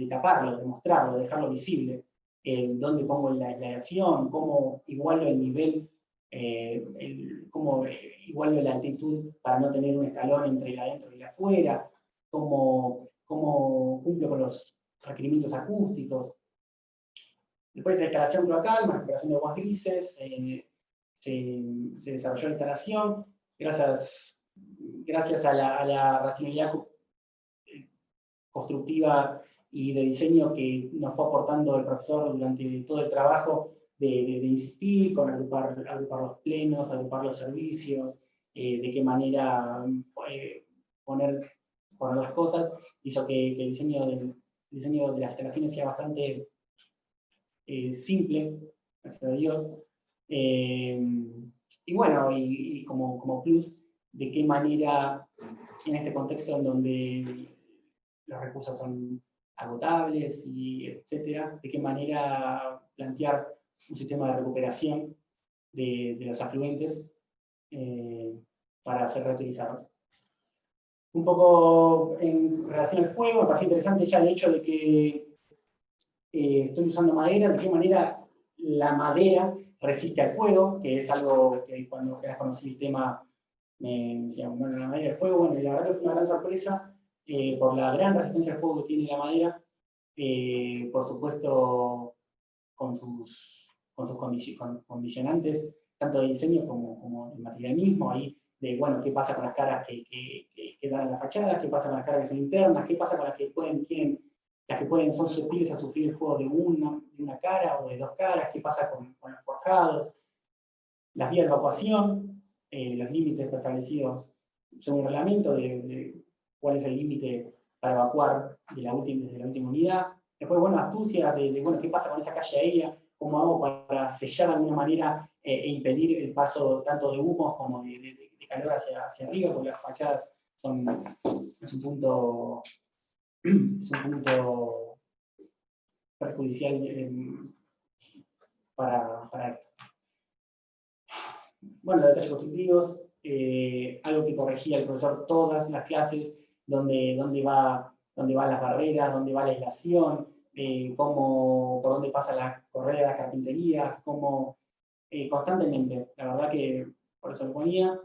taparlo, de mostrarlo, de dejarlo visible. Dónde pongo la aislación, cómo igualo el nivel, cómo igualo la altitud para no tener un escalón entre el adentro y el afuera, cómo cumplo con los requerimientos acústicos. Después de la instalación cloacal, más recuperación de aguas grises, se desarrolló la instalación, gracias gracias a la racionalidad constructiva y de diseño que nos fue aportando el profesor durante todo el trabajo, de insistir con agrupar los plenos, agrupar los servicios, de qué manera poner las cosas, hizo que el diseño de las instalaciones sea bastante simple, gracias a Dios. Y bueno, y como plus, de qué manera en este contexto en donde los recursos son agotables, y etcétera, de qué manera plantear un sistema de recuperación de los afluentes para ser reutilizados. Un poco en relación al fuego, me parece interesante ya el hecho de que estoy usando madera, de qué manera la madera resiste al fuego, que es algo que cuando apenas conocí el tema me decían, bueno, la madera del fuego, bueno, y la verdad que fue una gran sorpresa por la gran resistencia al fuego que tiene la madera, por supuesto con sus condicionantes, tanto de diseño como de material mismo, ahí de, bueno, qué pasa con las caras que dan en la fachada, qué pasa con las caras que son internas, qué pasa con las que son susceptibles a sufrir el fuego de una cara o de dos caras, qué pasa con los forjados, las vías de evacuación, los límites establecidos según el reglamento de cuál es el límite para evacuar desde la última unidad. Después, bueno, astucia bueno, qué pasa con esa calle aérea, cómo hago para sellar de alguna manera e impedir el paso tanto de humos como de calor hacia arriba, porque las fachadas es un punto perjudicial para esto. Bueno, los detalles constructivos, algo que corregía el profesor todas las clases, dónde van las barreras, dónde va la aislación, por dónde pasa la correa de las carpinterías, constantemente. La verdad que por eso lo ponía.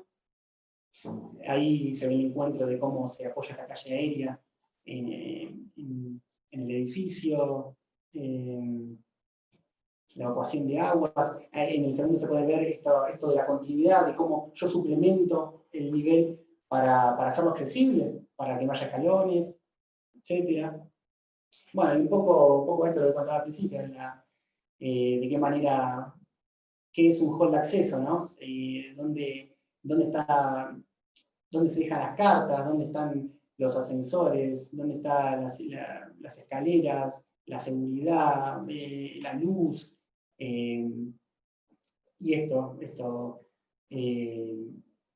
Ahí se ve el encuentro de cómo se apoya esta calle aérea en el edificio, la evacuación de aguas. En el segundo se puede ver esto de la continuidad, de cómo yo suplemento el nivel para hacerlo accesible, para que no haya escalones, etc. Bueno, y un poco esto lo que contaba al principio, de qué manera, qué es un hall de acceso, ¿no? ¿Dónde se dejan las cartas? ¿Dónde están los ascensores? ¿Dónde están las escaleras? La seguridad, la luz, y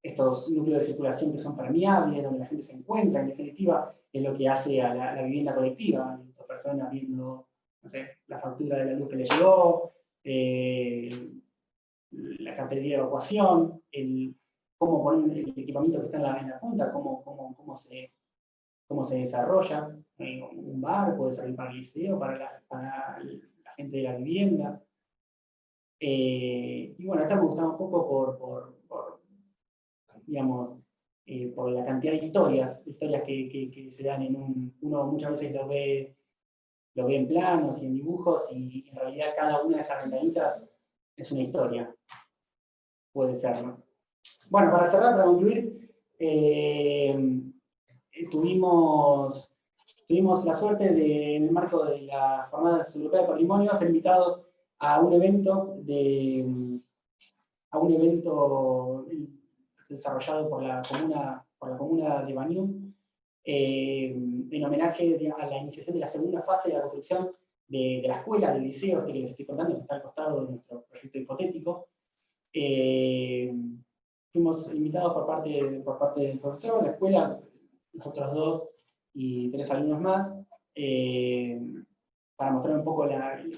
estos núcleos de circulación que son permeables, donde la gente se encuentra, en definitiva, es lo que hace a la vivienda colectiva, las personas viendo, no sé, la factura de la luz que les llegó, la cartelería de evacuación, cómo poner el equipamiento que está en la punta, cómo se desarrolla. Un bar puede servir para el liceo, para la gente de la vivienda. Y bueno, acá me gustaba un poco digamos, por la cantidad de historias que se dan uno muchas veces lo ve en planos y en dibujos, y en realidad cada una de esas ventanitas es una historia. Puede ser, ¿no? Bueno, para cerrar, para concluir, tuvimos la suerte en el marco de la Jornada Europea de Patrimonio, ser invitados a un evento desarrollado por la comuna de Bañum, en homenaje a la iniciación de la segunda fase de la construcción de la escuela, del liceo, que les estoy contando, que está al costado de nuestro proyecto hipotético. Fuimos invitados por parte del profesor, la escuela, nosotros 2 y 3 alumnos más, para mostrar un poco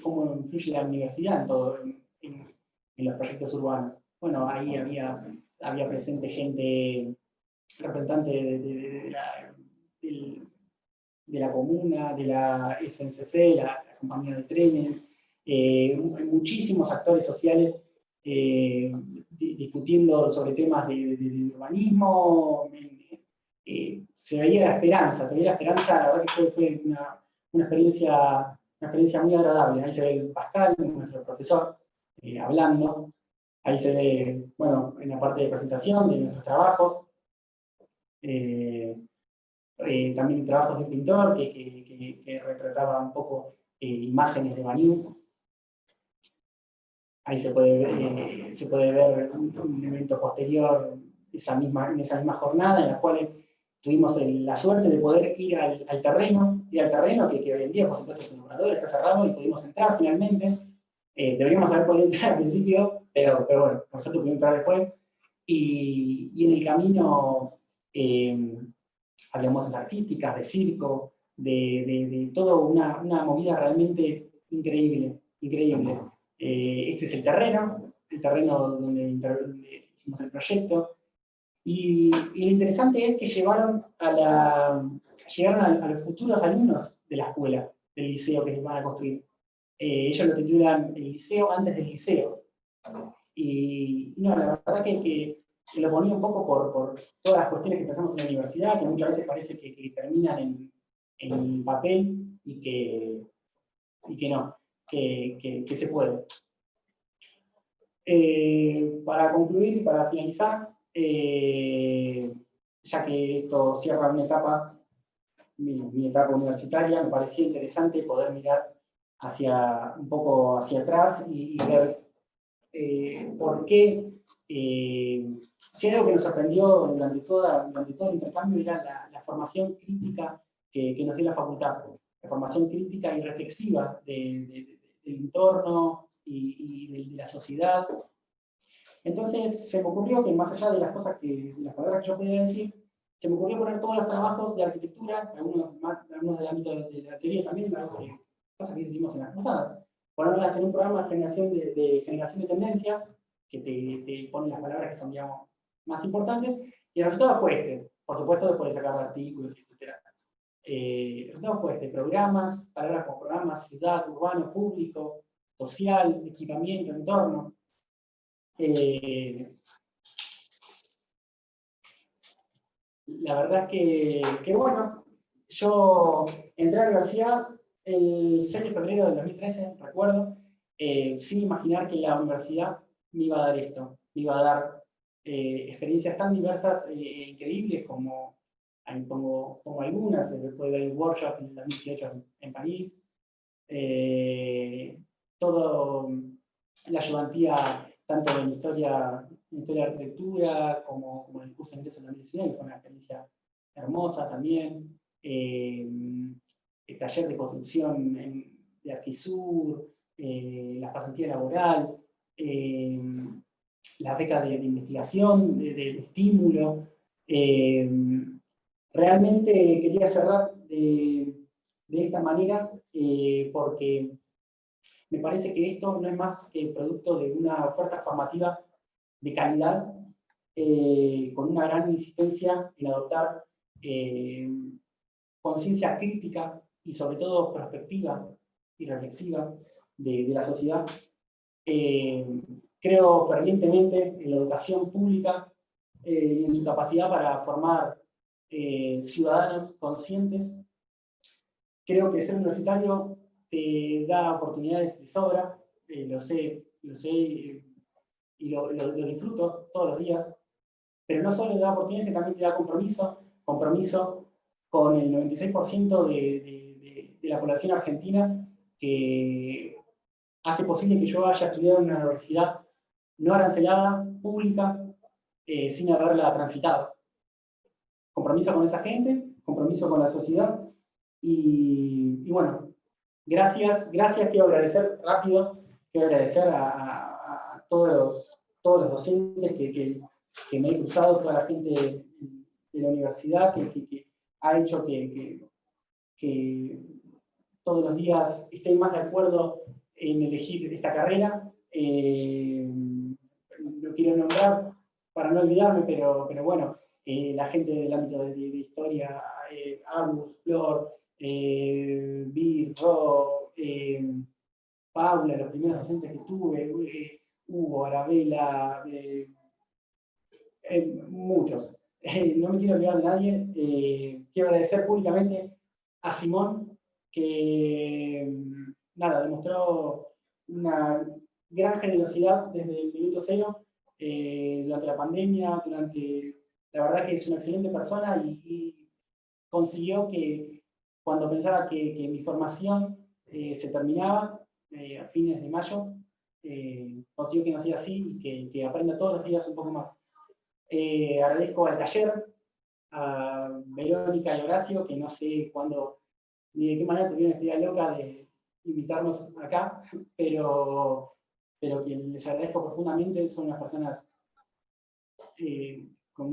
cómo influye la universidad en los proyectos urbanos. Bueno, ahí había presente gente, representante de la comuna, de la SNCF, la compañía de trenes, muchísimos actores sociales discutiendo sobre temas de urbanismo. Se veía la esperanza, la verdad que fue una experiencia muy agradable. Ahí se ve Pascal, nuestro profesor, hablando. Ahí se ve, bueno, en la parte de presentación de nuestros trabajos. También trabajos de pintor que retrataba un poco imágenes de Banyú. Ahí se puede ver un evento posterior en esa misma jornada, en la cual tuvimos la suerte de poder ir al terreno, que hoy en día, por supuesto, es un obrador, está cerrado y pudimos entrar finalmente. Deberíamos haber podido entrar al principio, pero bueno, por suerte pudimos entrar después. Y en el camino había muestras artísticas, de circo, de toda una movida realmente increíble. Este es el terreno donde hicimos el proyecto. Y lo interesante es que llegaron a los futuros alumnos de la escuela, del liceo que van a construir. Ellos lo titulan el liceo antes del liceo. Y no, la verdad que lo ponía un poco por todas las cuestiones que pensamos en la universidad, que muchas veces parece que terminan en papel y que no, que se puede. Para concluir y para finalizar, ya que esto cierra una etapa, mi etapa universitaria, me parecía interesante poder mirar un poco hacia atrás y ver por qué. Si hay algo que nos sorprendió durante todo el intercambio era la formación crítica que nos dio la facultad, la formación crítica y reflexiva del entorno y de la sociedad. Entonces se me ocurrió que más allá de las palabras que yo podía decir, se me ocurrió poner todos los trabajos de arquitectura, algunos del ámbito de la teoría también, cosas que hicimos en la cruzada, ponerlas en un programa de generación de tendencias, que te pone las palabras que son, digamos, más importantes, y el resultado fue este. Por supuesto, después de sacar artículos, etc. El resultado fue este: programas, palabras como programas, ciudad, urbano, público, social, equipamiento, entorno. La verdad es que bueno, yo entré a la universidad el 6 de febrero del 2013, recuerdo, sin imaginar que la universidad me iba a dar esto, me iba a dar experiencias tan diversas e increíbles como, ahí pongo algunas. Después del workshop en el 2018 en París, todo la ayudantía tanto en historia de arquitectura como en el curso de ingreso en 2019, que fue una experiencia hermosa también. El taller de construcción de Arquisur, la pasantía laboral, la beca de investigación, de estímulo. Realmente quería cerrar de esta manera porque me parece que esto no es más que el producto de una oferta formativa de calidad, con una gran insistencia en adoptar conciencia crítica y sobre todo prospectiva y reflexiva de la sociedad. Creo fervientemente en la educación pública y en su capacidad para formar ciudadanos conscientes. Creo que ser universitario te da oportunidades de sobra, lo sé y lo disfruto todos los días, pero no solo te da oportunidades, sino también te da compromiso con el 96% de la población argentina, que hace posible que yo haya estudiado en una universidad no arancelada, pública, sin haberla transitado. Compromiso con esa gente, compromiso con la sociedad, y bueno, gracias, quiero agradecer a todos los docentes que me he cruzado, toda la gente de la universidad que ha hecho que todos los días esté más de acuerdo en elegir esta carrera. Lo quiero nombrar para no olvidarme, pero bueno, la gente del ámbito de historia, Agus, Flor, Bir, Ro, Paula, los primeros docentes que tuve, Hugo, Arabella, muchos. No me quiero olvidar de nadie. Quiero agradecer públicamente a Simón, que demostró una gran generosidad desde el minuto cero, durante la pandemia, durante la verdad que es una excelente persona y consiguió que cuando pensaba que mi formación se terminaba a fines de mayo, consiguió que no sea así y que aprenda todos los días un poco más. Agradezco al taller, a Verónica y Horacio, que no sé cuándo ni de qué manera tuvieron esta idea loca de invitarnos acá, pero que les agradezco profundamente, son unas personas con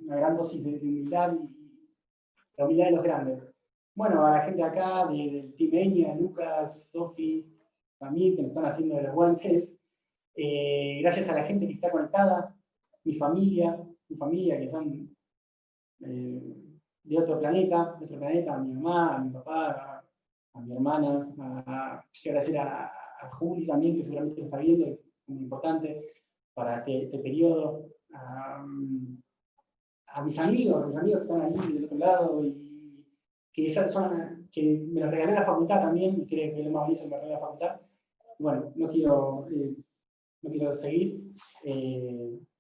una gran dosis de humildad y la humildad de los grandes. Bueno, a la gente acá, del Team Enya, Lucas, Sofi, Samir, que me están haciendo de los guantes. Gracias a la gente que está conectada, mi familia que son de otro planeta, a mi mamá, a mi papá, a mi hermana, quiero agradecer a Juli también, que seguramente lo está viendo, es muy importante para este periodo, a mis amigos que están ahí del otro lado, y que esa persona que me lo regaló la facultad también, y creo que es lo más bonito que me regaló la facultad. Bueno, no quiero seguir.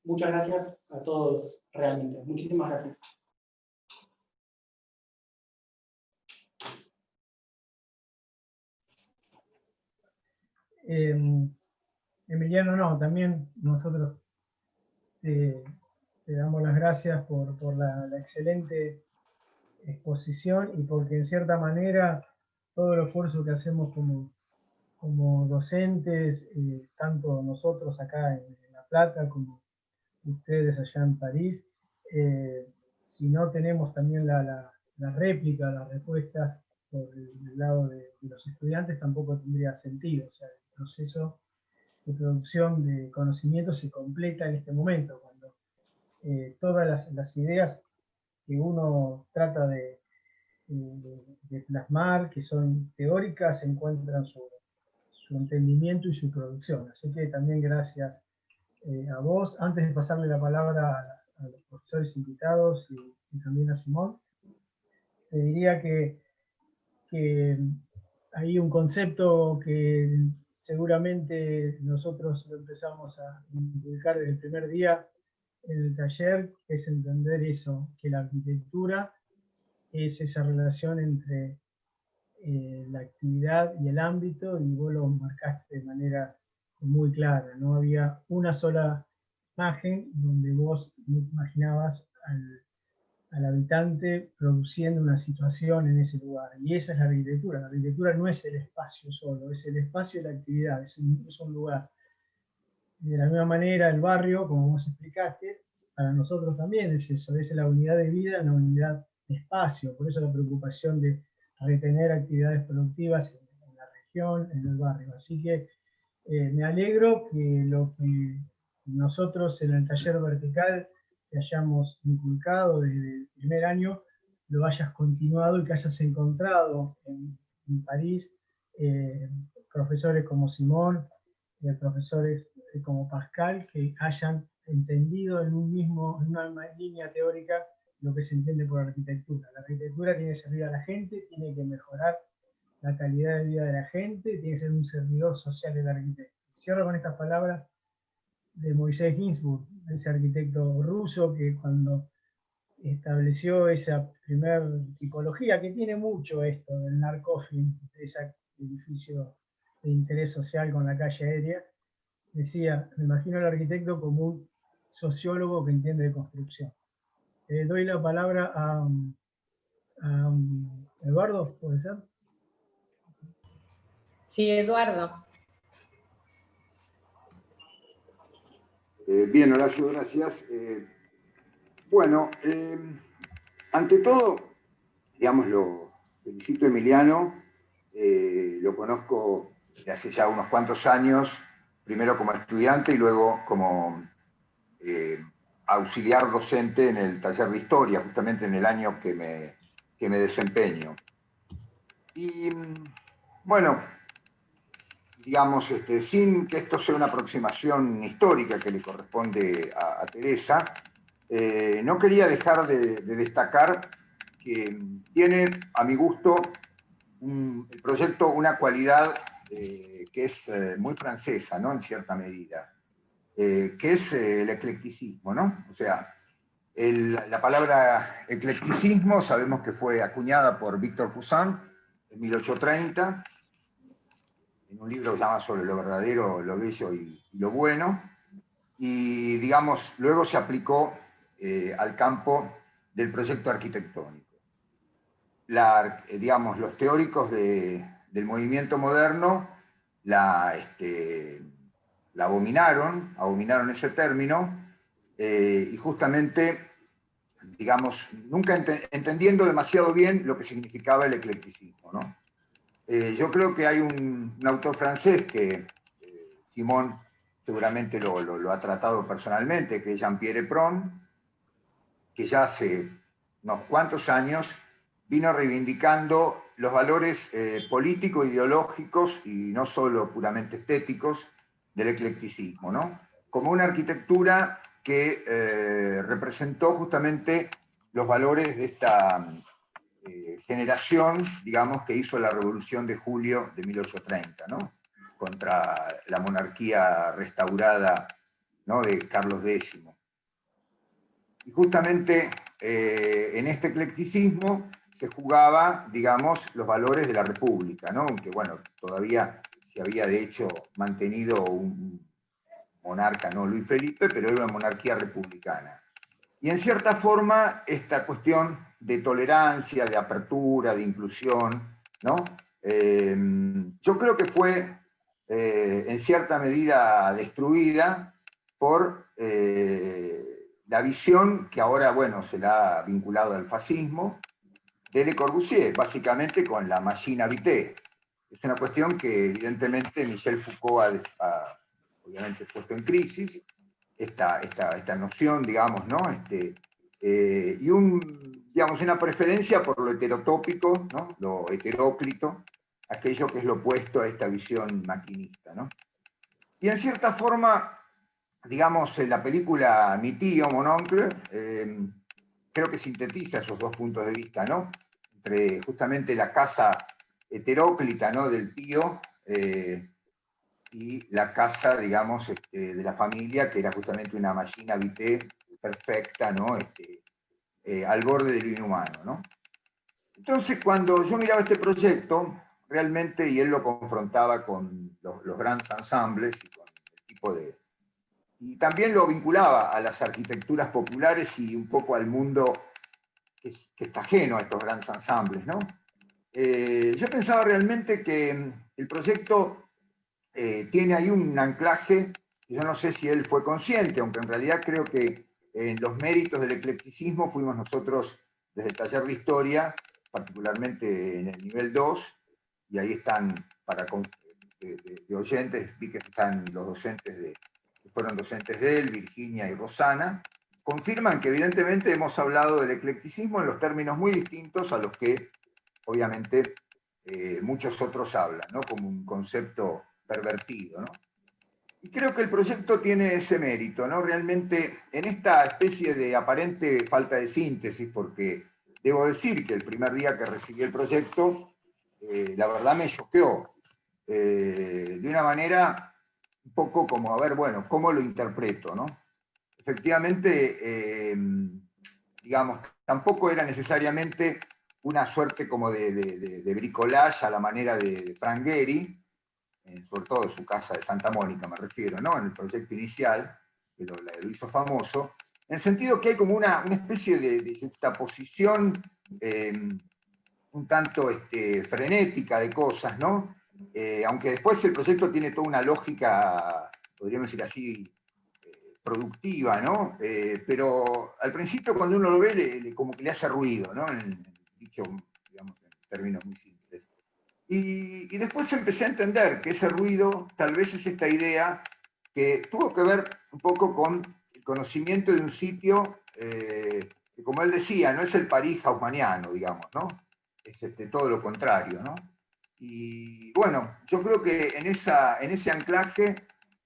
Muchas gracias a todos, realmente. Muchísimas gracias. Emiliano, no, también nosotros te damos las gracias por la excelente exposición y porque en cierta manera todo el esfuerzo que hacemos como docentes, tanto nosotros acá en La Plata como ustedes allá en París, si no tenemos también la réplica, las respuestas por el lado de los estudiantes, tampoco tendría sentido. O sea, el proceso de producción de conocimiento se completa en este momento, cuando todas las ideas que uno trata de plasmar, que son teóricas, encuentran su entendimiento y su producción. Así que también gracias a vos. Antes de pasarle la palabra a los profesores invitados y también a Simón, te diría que hay un concepto que seguramente nosotros lo empezamos a inculcar desde el primer día en el taller, que es entender eso, que la arquitectura es esa relación entre la actividad y el ámbito, y vos lo marcaste de manera muy clara. No había una sola imagen donde vos no imaginabas al habitante produciendo una situación en ese lugar. Y esa es la arquitectura. La arquitectura no es el espacio solo, es el espacio y la actividad, es un lugar. De la misma manera, el barrio, como vos explicaste, para nosotros también es eso, es la unidad de vida, la unidad de espacio. Por eso la preocupación de retener actividades productivas en la región, en el barrio. Así que me alegro que lo que nosotros en el taller vertical te hayamos inculcado desde el primer año, lo hayas continuado y que hayas encontrado en París profesores como Simón, profesores como Pascal, que hayan entendido en una línea teórica lo que se entiende por arquitectura. La arquitectura tiene que servir a la gente, tiene que mejorar la calidad de vida de la gente, tiene que ser un servidor social del arquitecto. Cierro con estas palabras de Moisés Ginsburg, ese arquitecto ruso que cuando estableció esa primer tipología, que tiene mucho esto del narcofin, de ese edificio de interés social con la calle aérea, decía, me imagino al arquitecto como un sociólogo que entiende de construcción. Doy la palabra a Eduardo, ¿puede ser? Sí, Eduardo. Bien, Horacio, gracias. Bueno, ante todo, digamos, lo felicito a Emiliano, lo conozco de hace ya unos cuantos años, primero como estudiante y luego como auxiliar docente en el taller de historia, justamente en el año que me desempeño. Y bueno, digamos, sin que esto sea una aproximación histórica que le corresponde a Teresa, no quería dejar de destacar que tiene, a mi gusto, el proyecto una cualidad que es muy francesa, ¿no? En cierta medida, que es el eclecticismo, ¿no? O sea, La palabra eclecticismo sabemos que fue acuñada por Victor Poussin en 1830, en un libro que se llama Sobre lo verdadero, lo bello y lo bueno, y digamos, luego se aplicó al campo del proyecto arquitectónico. Digamos, los teóricos del movimiento moderno la abominaron ese término, y justamente, digamos, nunca entendiendo demasiado bien lo que significaba el eclecticismo, ¿no? Yo creo que hay un autor francés que Simón seguramente lo ha tratado personalmente, que es Jean-Pierre Pron, que ya hace unos cuantos años vino reivindicando los valores políticos, ideológicos y no solo puramente estéticos del eclecticismo, ¿no? Como una arquitectura que representó justamente los valores de esta generación, digamos, que hizo la Revolución de Julio de 1830, ¿no? Contra la monarquía restaurada, ¿no?, de Carlos X. Y justamente en este eclecticismo se jugaba, digamos, los valores de la República, ¿no? Aunque, bueno, todavía se había de hecho mantenido un monarca, no Luis Felipe, pero era una monarquía republicana. Y en cierta forma, esta cuestión de tolerancia, de apertura, de inclusión, ¿no? Yo creo que fue en cierta medida destruida por la visión que ahora, bueno, se la ha vinculado al fascismo, de Le Corbusier, básicamente con la machine habitée. Es una cuestión que evidentemente Michel Foucault ha obviamente puesto en crisis, esta noción, digamos, ¿no? Y digamos, una preferencia por lo heterotópico, ¿no?, lo heteróclito, aquello que es lo opuesto a esta visión maquinista, ¿no? Y en cierta forma, digamos, en la película Mi tío, Mon oncle, creo que sintetiza esos dos puntos de vista, ¿no? Entre justamente la casa heteróclita, ¿no?, del tío, y la casa, digamos, de la familia, que era justamente una machine habitée perfecta, ¿no?, al borde del inhumano, ¿no? Entonces, cuando yo miraba este proyecto, realmente, y él lo confrontaba con los grandes ensembles y con el tipo de... Y también lo vinculaba a las arquitecturas populares y un poco al mundo que está ajeno a estos grandes ensembles, ¿no? Yo pensaba realmente que el proyecto tiene ahí un anclaje, y yo no sé si él fue consciente, aunque en realidad creo que en los méritos del eclecticismo fuimos nosotros desde el taller de historia, particularmente en el nivel 2, y ahí están de oyentes, vi que están los docentes que fueron docentes de él, Virginia y Rosana, confirman que evidentemente hemos hablado del eclecticismo en los términos muy distintos a los que obviamente muchos otros hablan, ¿no?, como un concepto pervertido, ¿no? Y creo que el proyecto tiene ese mérito, ¿no? Realmente, en esta especie de aparente falta de síntesis, porque debo decir que el primer día que recibí el proyecto, la verdad me choqueó, de una manera un poco como, a ver, bueno, ¿cómo lo interpreto, no? Efectivamente, digamos, tampoco era necesariamente una suerte como de bricolage a la manera de Frank Gehry, sobre todo en su casa de Santa Mónica, me refiero, ¿no?, en el proyecto inicial, que lo hizo famoso, en el sentido que hay como una especie de juxtaposición un tanto frenética de cosas, ¿no? Aunque después el proyecto tiene toda una lógica, podríamos decir así, productiva, ¿no? Pero al principio cuando uno lo ve, como que le hace ruido, ¿no? Dicho, digamos, en términos muy simples. Y después empecé a entender que ese ruido tal vez es esta idea que tuvo que ver un poco con el conocimiento de un sitio que, como él decía, no es el París haussmanniano, digamos, ¿no? Es todo lo contrario, ¿no? Y bueno, yo creo que en ese anclaje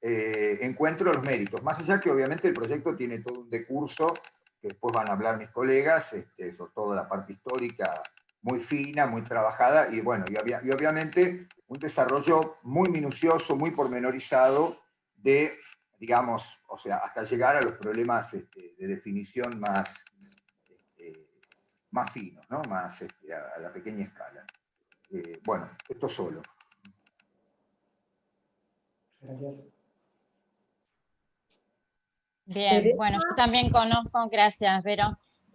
encuentro los méritos, más allá que obviamente el proyecto tiene todo un decurso, que después van a hablar mis colegas, sobre todo la parte histórica, muy fina, muy trabajada, y bueno, y obviamente un desarrollo muy minucioso, muy pormenorizado de, digamos, o sea, hasta llegar a los problemas de definición más, más finos, ¿no? Más a la pequeña escala. Bueno, esto solo. Gracias. Bien, bueno, yo también conozco, gracias, Vero.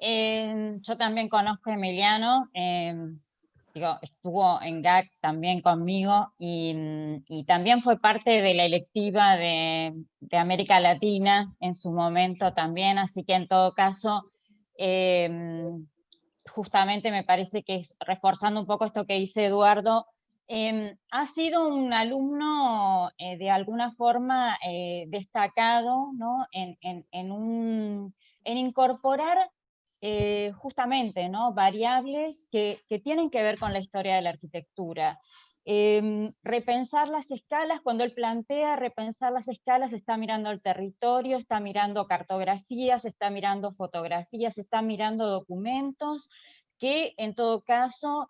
Yo también conozco a Emiliano, digo, estuvo en GAC también conmigo y también fue parte de la electiva de América Latina en su momento también, así que en todo caso, justamente me parece que reforzando un poco esto que dice Eduardo, ha sido un alumno de alguna forma destacado, ¿no? en incorporar justamente, ¿no? Variables que tienen que ver con la historia de la arquitectura. Repensar las escalas, cuando él plantea repensar las escalas, está mirando el territorio, está mirando cartografías, está mirando fotografías, está mirando documentos que en todo caso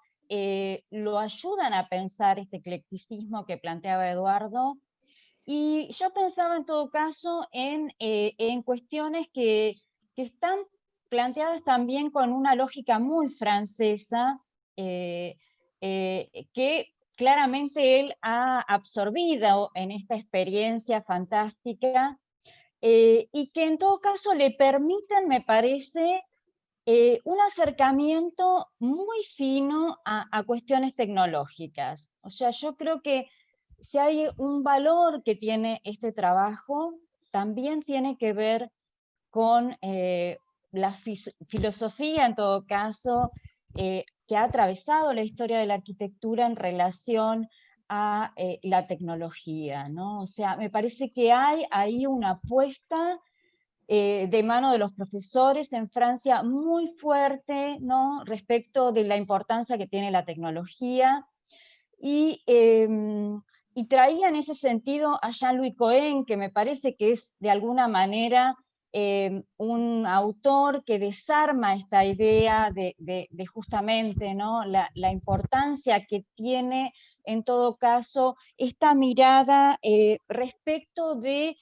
lo ayudan a pensar este eclecticismo que planteaba Eduardo. Y yo pensaba en todo caso en cuestiones que están planteadas también con una lógica muy francesa, que claramente él ha absorbido en esta experiencia fantástica, y que en todo caso le permiten, me parece, un acercamiento muy fino a cuestiones tecnológicas. O sea, yo creo que si hay un valor que tiene este trabajo, también tiene que ver con la filosofía, en todo caso, que ha atravesado la historia de la arquitectura en relación a la tecnología, ¿no? O sea, me parece que hay ahí una apuesta de mano de los profesores en Francia muy fuerte, ¿no? Respecto de la importancia que tiene la tecnología, y traía en ese sentido a Jean-Louis Cohen, que me parece que es de alguna manera un autor que desarma esta idea de justamente, ¿no? la importancia que tiene en todo caso esta mirada respecto de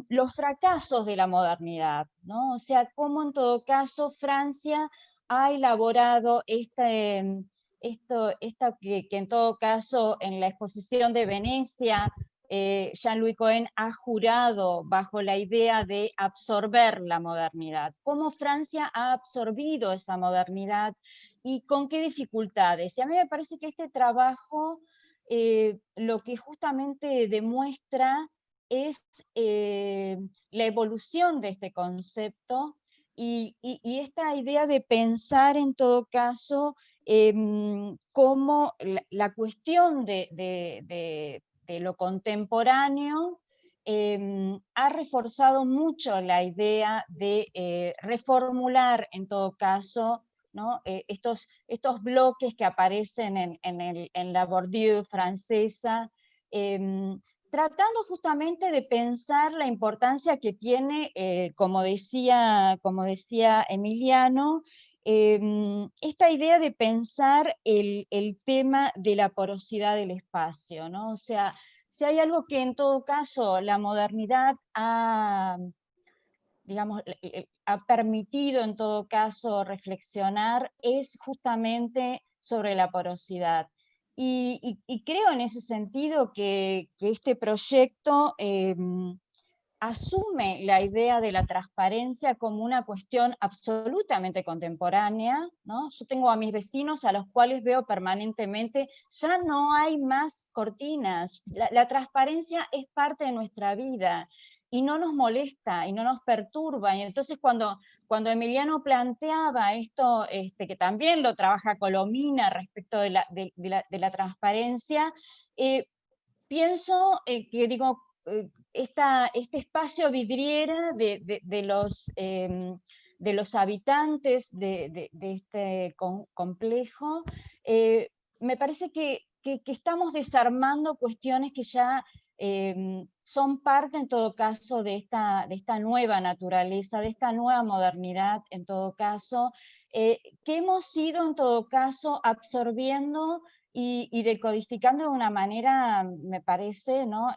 los fracasos de la modernidad, ¿no? O sea, cómo en todo caso Francia ha elaborado esto que en todo caso en la exposición de Venecia, Jean-Louis Cohen ha jurado bajo la idea de absorber la modernidad. ¿Cómo Francia ha absorbido esa modernidad y con qué dificultades? Y a mí me parece que este trabajo lo que justamente demuestra es la evolución de este concepto y esta idea de pensar en todo caso cómo la cuestión de lo contemporáneo ha reforzado mucho la idea de reformular en todo caso, ¿no? estos bloques que aparecen en la Bourdieu francesa, tratando justamente de pensar la importancia que tiene, como decía Emiliano, esta idea de pensar el tema de la porosidad del espacio, ¿no? O sea, si hay algo que en todo caso la modernidad ha, digamos, ha permitido en todo caso reflexionar, es justamente sobre la porosidad. Y creo en ese sentido que este proyecto asume la idea de la transparencia como una cuestión absolutamente contemporánea, ¿no? Yo tengo a mis vecinos a los cuales veo permanentemente, ya no hay más cortinas, la transparencia es parte de nuestra vida, y no nos molesta, y no nos perturba, y entonces cuando Emiliano planteaba esto, que también lo trabaja Colomina respecto de la transparencia, pienso que digo, este espacio vidriera de los habitantes de este complejo, me parece que estamos desarmando cuestiones que ya son parte en todo caso de esta nueva naturaleza, de esta nueva modernidad en todo caso, que hemos ido en todo caso absorbiendo y decodificando de una manera, me parece, ¿no?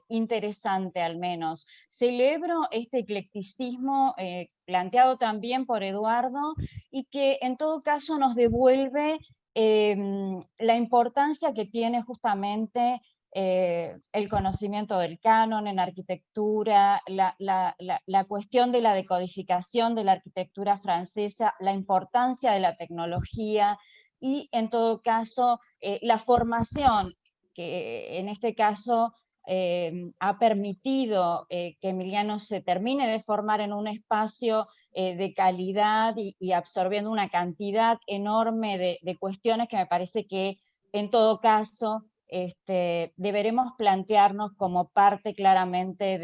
Interesante al menos. Celebro este eclecticismo planteado también por Eduardo y que en todo caso nos devuelve la importancia que tiene justamente el conocimiento del canon en arquitectura, la cuestión de la decodificación de la arquitectura francesa, la importancia de la tecnología y en todo caso la formación que en este caso ha permitido que Emiliano se termine de formar en un espacio de calidad y absorbiendo una cantidad enorme de cuestiones que me parece que en todo caso deberemos plantearnos como parte claramente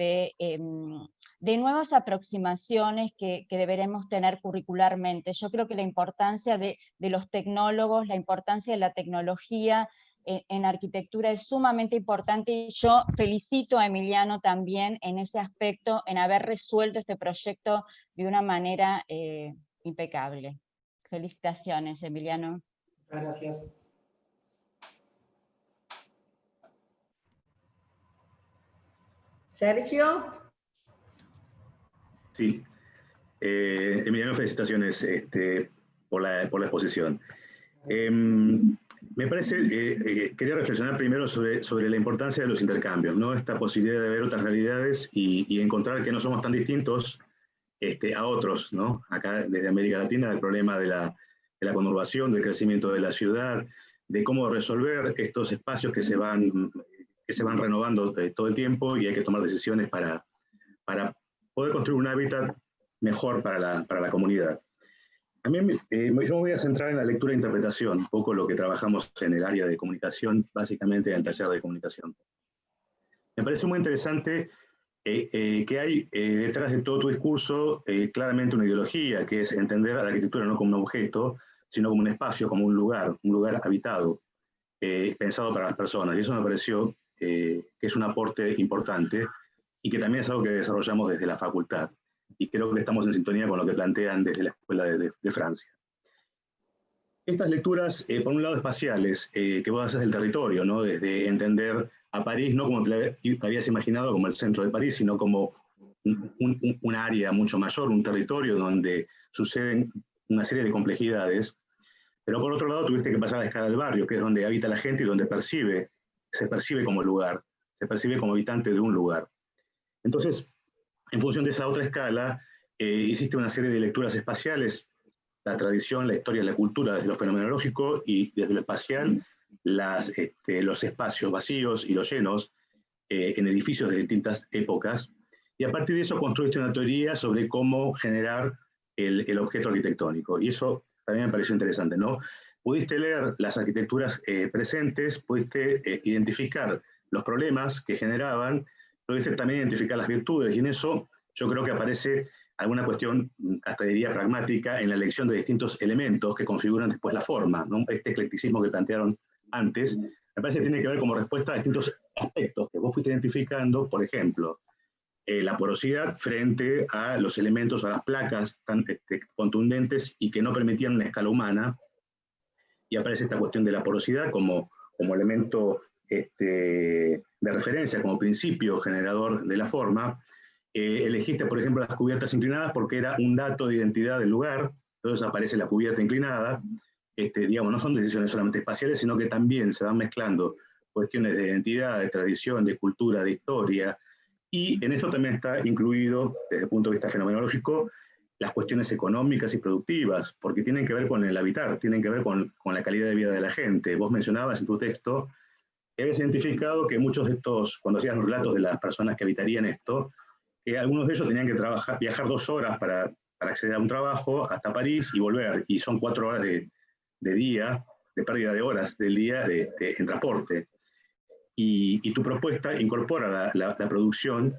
de nuevas aproximaciones que deberemos tener curricularmente. Yo creo que la importancia de los tecnólogos, la importancia de la tecnología en arquitectura es sumamente importante y yo felicito a Emiliano también en ese aspecto, en haber resuelto este proyecto de una manera impecable. Felicitaciones, Emiliano. Muchas gracias. Sergio. Sí. Emiliano, felicitaciones por la exposición. Me parece, quería reflexionar primero sobre la importancia de los intercambios, ¿no? Esta posibilidad de ver otras realidades y encontrar que no somos tan distintos a otros, ¿no? Acá desde América Latina, el problema de la conurbación, del crecimiento de la ciudad, de cómo resolver estos espacios que se van renovando todo el tiempo y hay que tomar decisiones para poder construir un hábitat mejor para la comunidad. A mí, yo me voy a centrar en la lectura e interpretación, un poco lo que trabajamos en el área de comunicación, básicamente en el taller de comunicación. Me parece muy interesante que hay detrás de todo tu discurso claramente una ideología, que es entender a la arquitectura no como un objeto, sino como un espacio, como un lugar habitado, pensado para las personas. Y eso me pareció que es un aporte importante y que también es algo que desarrollamos desde la facultad. Y creo que estamos en sintonía con lo que plantean desde la Escuela de Francia. Estas lecturas, por un lado espaciales, que vos haces del territorio, ¿no? Desde entender a París no como te habías imaginado como el centro de París, sino como un área mucho mayor, un territorio donde suceden una serie de complejidades, pero por otro lado tuviste que pasar a la escala del barrio, que es donde habita la gente y donde se percibe como lugar, se percibe como habitante de un lugar. Entonces, en función de esa otra escala, hiciste una serie de lecturas espaciales, la tradición, la historia, la cultura, desde lo fenomenológico y desde lo espacial, los espacios vacíos y los llenos en edificios de distintas épocas, y a partir de eso construiste una teoría sobre cómo generar el objeto arquitectónico, y eso también me pareció interesante, ¿no? Pudiste leer las arquitecturas presentes, pudiste identificar los problemas que generaban, pudiste también identificar las virtudes, y en eso yo creo que aparece alguna cuestión, hasta diría pragmática, en la elección de distintos elementos que configuran después la forma, ¿no? Este eclecticismo que plantearon antes, me parece que tiene que ver como respuesta a distintos aspectos que vos fuiste identificando, por ejemplo, la porosidad frente a los elementos, a las placas tan contundentes y que no permitían una escala humana, y aparece esta cuestión de la porosidad como elemento de referencia, como principio generador de la forma. Elegiste, por ejemplo, las cubiertas inclinadas porque era un dato de identidad del lugar, entonces aparece la cubierta inclinada. Digamos, no son decisiones solamente espaciales, sino que también se van mezclando cuestiones de identidad, de tradición, de cultura, de historia, y en esto también está incluido, desde el punto de vista fenomenológico, las cuestiones económicas y productivas, porque tienen que ver con el habitar, tienen que ver con la calidad de vida de la gente. Vos mencionabas en tu texto que habías identificado que muchos de estos, cuando hacías los relatos de las personas que habitarían esto, que algunos de ellos tenían que viajar 2 horas para acceder a un trabajo hasta París y volver, y son 4 horas de día, de pérdida de horas del día en transporte. Y tu propuesta incorpora la producción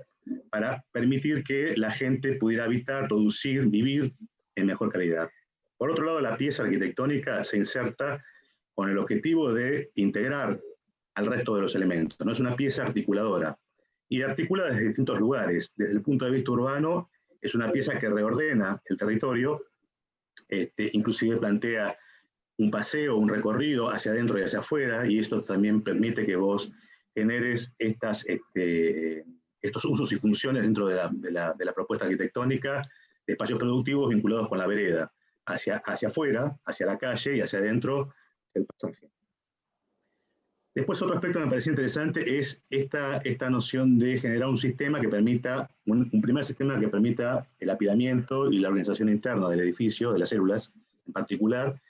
para permitir que la gente pudiera habitar, producir, vivir en mejor calidad. Por otro lado, la pieza arquitectónica se inserta con el objetivo de integrar al resto de los elementos. No es una pieza articuladora. Y articula desde distintos lugares. Desde el punto de vista urbano, es una pieza que reordena el territorio, inclusive plantea un paseo, un recorrido hacia adentro y hacia afuera, y esto también permite que vos generes estos usos y funciones dentro de la propuesta arquitectónica de espacios productivos vinculados con la vereda, hacia afuera, hacia la calle, y hacia adentro, hacia el pasaje. Después, otro aspecto que me pareció interesante es esta noción de generar un sistema que permita, un primer sistema que permita el apilamiento y la organización interna del edificio, de las células en particular,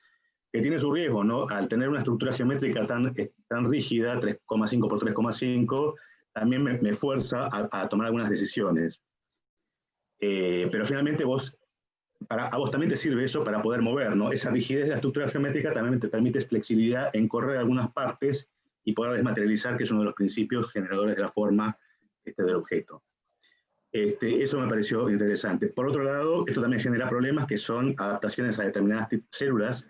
que tiene su riesgo, ¿no? Al tener una estructura geométrica tan rígida, 3,5 por 3,5, también me fuerza a tomar algunas decisiones. Pero finalmente a vos también te sirve eso para poder mover, ¿no? Esa rigidez de la estructura geométrica también te permite flexibilidad en correr algunas partes y poder desmaterializar, que es uno de los principios generadores de la forma del objeto. Eso me pareció interesante. Por otro lado, esto también genera problemas que son adaptaciones a determinadas células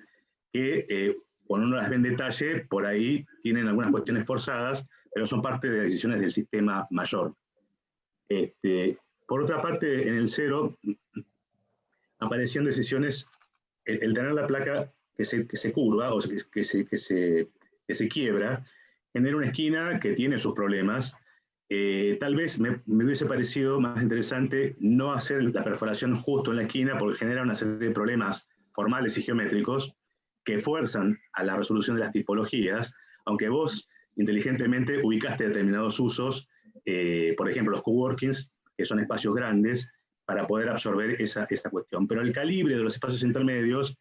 que cuando uno las ve en detalle, por ahí tienen algunas cuestiones forzadas, pero son parte de decisiones del sistema mayor. Por otra parte, en el cero aparecían decisiones, el tener la placa que se curva o que se quiebra, genera una esquina que tiene sus problemas. Tal vez me hubiese parecido más interesante no hacer la perforación justo en la esquina, porque genera una serie de problemas formales y geométricos que fuerzan a la resolución de las tipologías, aunque vos inteligentemente ubicaste determinados usos, por ejemplo los coworkings, que son espacios grandes, para poder absorber esa cuestión. Pero el calibre de los espacios intermedios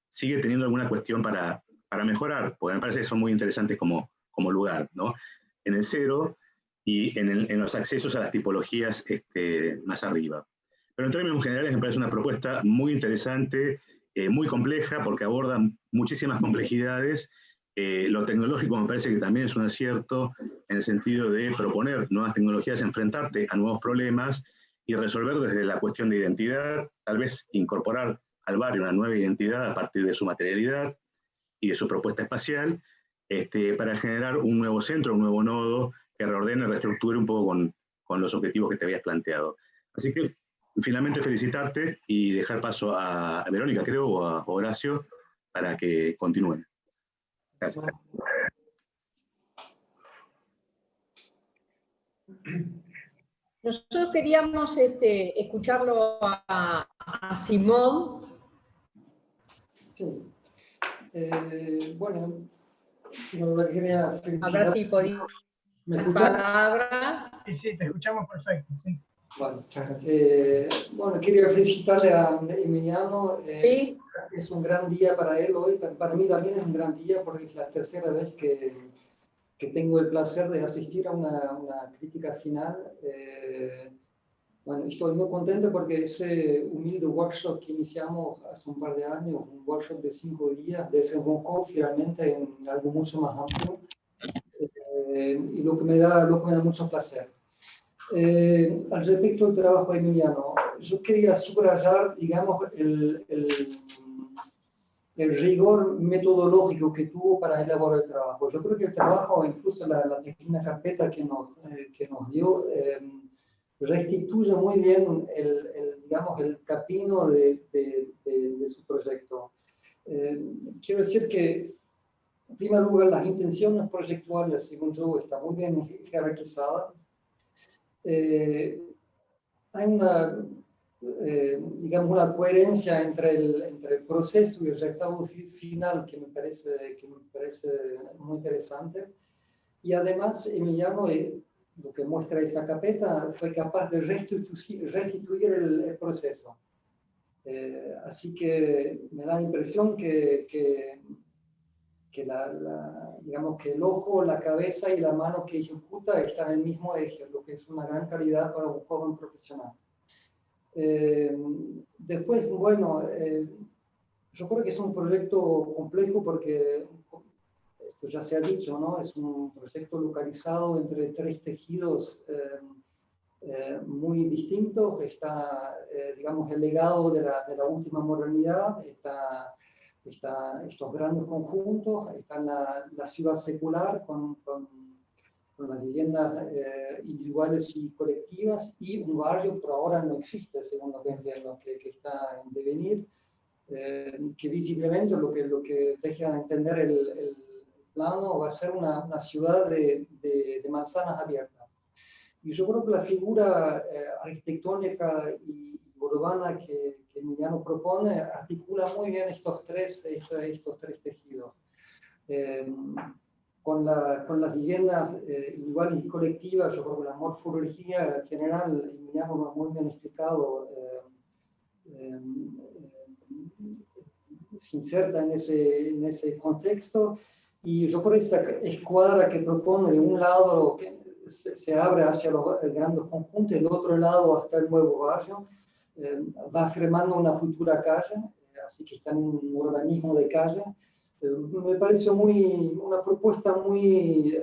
sigue teniendo alguna cuestión para mejorar, porque me parece que son muy interesantes como lugar, ¿no? En el cero y en los accesos a las tipologías más arriba. Pero en términos generales me parece una propuesta muy interesante, muy compleja, porque aborda muchísimas complejidades. Lo tecnológico me parece que también es un acierto en el sentido de proponer nuevas tecnologías, enfrentarte a nuevos problemas y resolver desde la cuestión de identidad, tal vez incorporar al barrio una nueva identidad a partir de su materialidad y de su propuesta espacial, para generar un nuevo centro, un nuevo nodo que reordene, reestructure un poco con los objetivos que te habías planteado. Así que, finalmente, felicitarte y dejar paso a Verónica, creo, o a Horacio, para que continúen. Gracias. Nosotros queríamos escucharlo a Simón. Sí. Bueno, yo quería felicitar. A ver si podía. ¿Me escuchan? Palabras. Sí, te escuchamos perfecto, sí. Bueno, muchas gracias. Bueno, quería felicitarle a Emiliano. Sí. Es un gran día para él hoy. Para mí también es un gran día porque es la tercera vez que tengo el placer de asistir a una crítica final. Bueno, estoy muy contento porque ese humilde workshop que iniciamos hace un par de años, un workshop de 5 días, desembocó finalmente en algo mucho más amplio, y lo que me da mucho placer. Al respecto del trabajo de Emiliano, yo quería subrayar, digamos, el rigor metodológico que tuvo para elaborar el trabajo. Yo creo que el trabajo, incluso la pequeña carpeta que nos dio, restituye muy bien digamos, el camino de su proyecto. Quiero decir que, en primer lugar, las intenciones proyectuales, según yo, están muy bien jerarquizadas. Hay digamos, una coherencia entre el proceso y el resultado final que me parece muy interesante. Y además, Emiliano, lo que muestra esa carpeta, fue capaz de restituir el proceso. Así que me da la impresión que digamos que el ojo, la cabeza y la mano que ejecuta están en el mismo eje, lo que es una gran calidad para un joven profesional. Después, bueno, yo creo que es un proyecto complejo porque, esto ya se ha dicho, ¿no? Es un proyecto localizado entre 3 tejidos muy distintos. Está, digamos, el legado de la última modernidad, está estos grandes conjuntos, está la ciudad secular con las viviendas individuales y colectivas, y un barrio por ahora no existe, según lo que entiendo, que está en devenir, que visiblemente lo que deja entender el plano va a ser una ciudad de manzanas abiertas. Y yo creo que la figura arquitectónica y urbana que Emiliano propone articula muy bien estos tres tejidos. Con las viviendas individuales y colectivas, yo creo que la morfología general, Emiliano lo ha muy bien explicado, se inserta en ese contexto, y yo por esa escuadra que propone, de un lado que se abre hacia los grandes conjuntos, el otro lado hasta el nuevo barrio, va afirmando una futura calle, así que está en un urbanismo de calle. Me parece una propuesta muy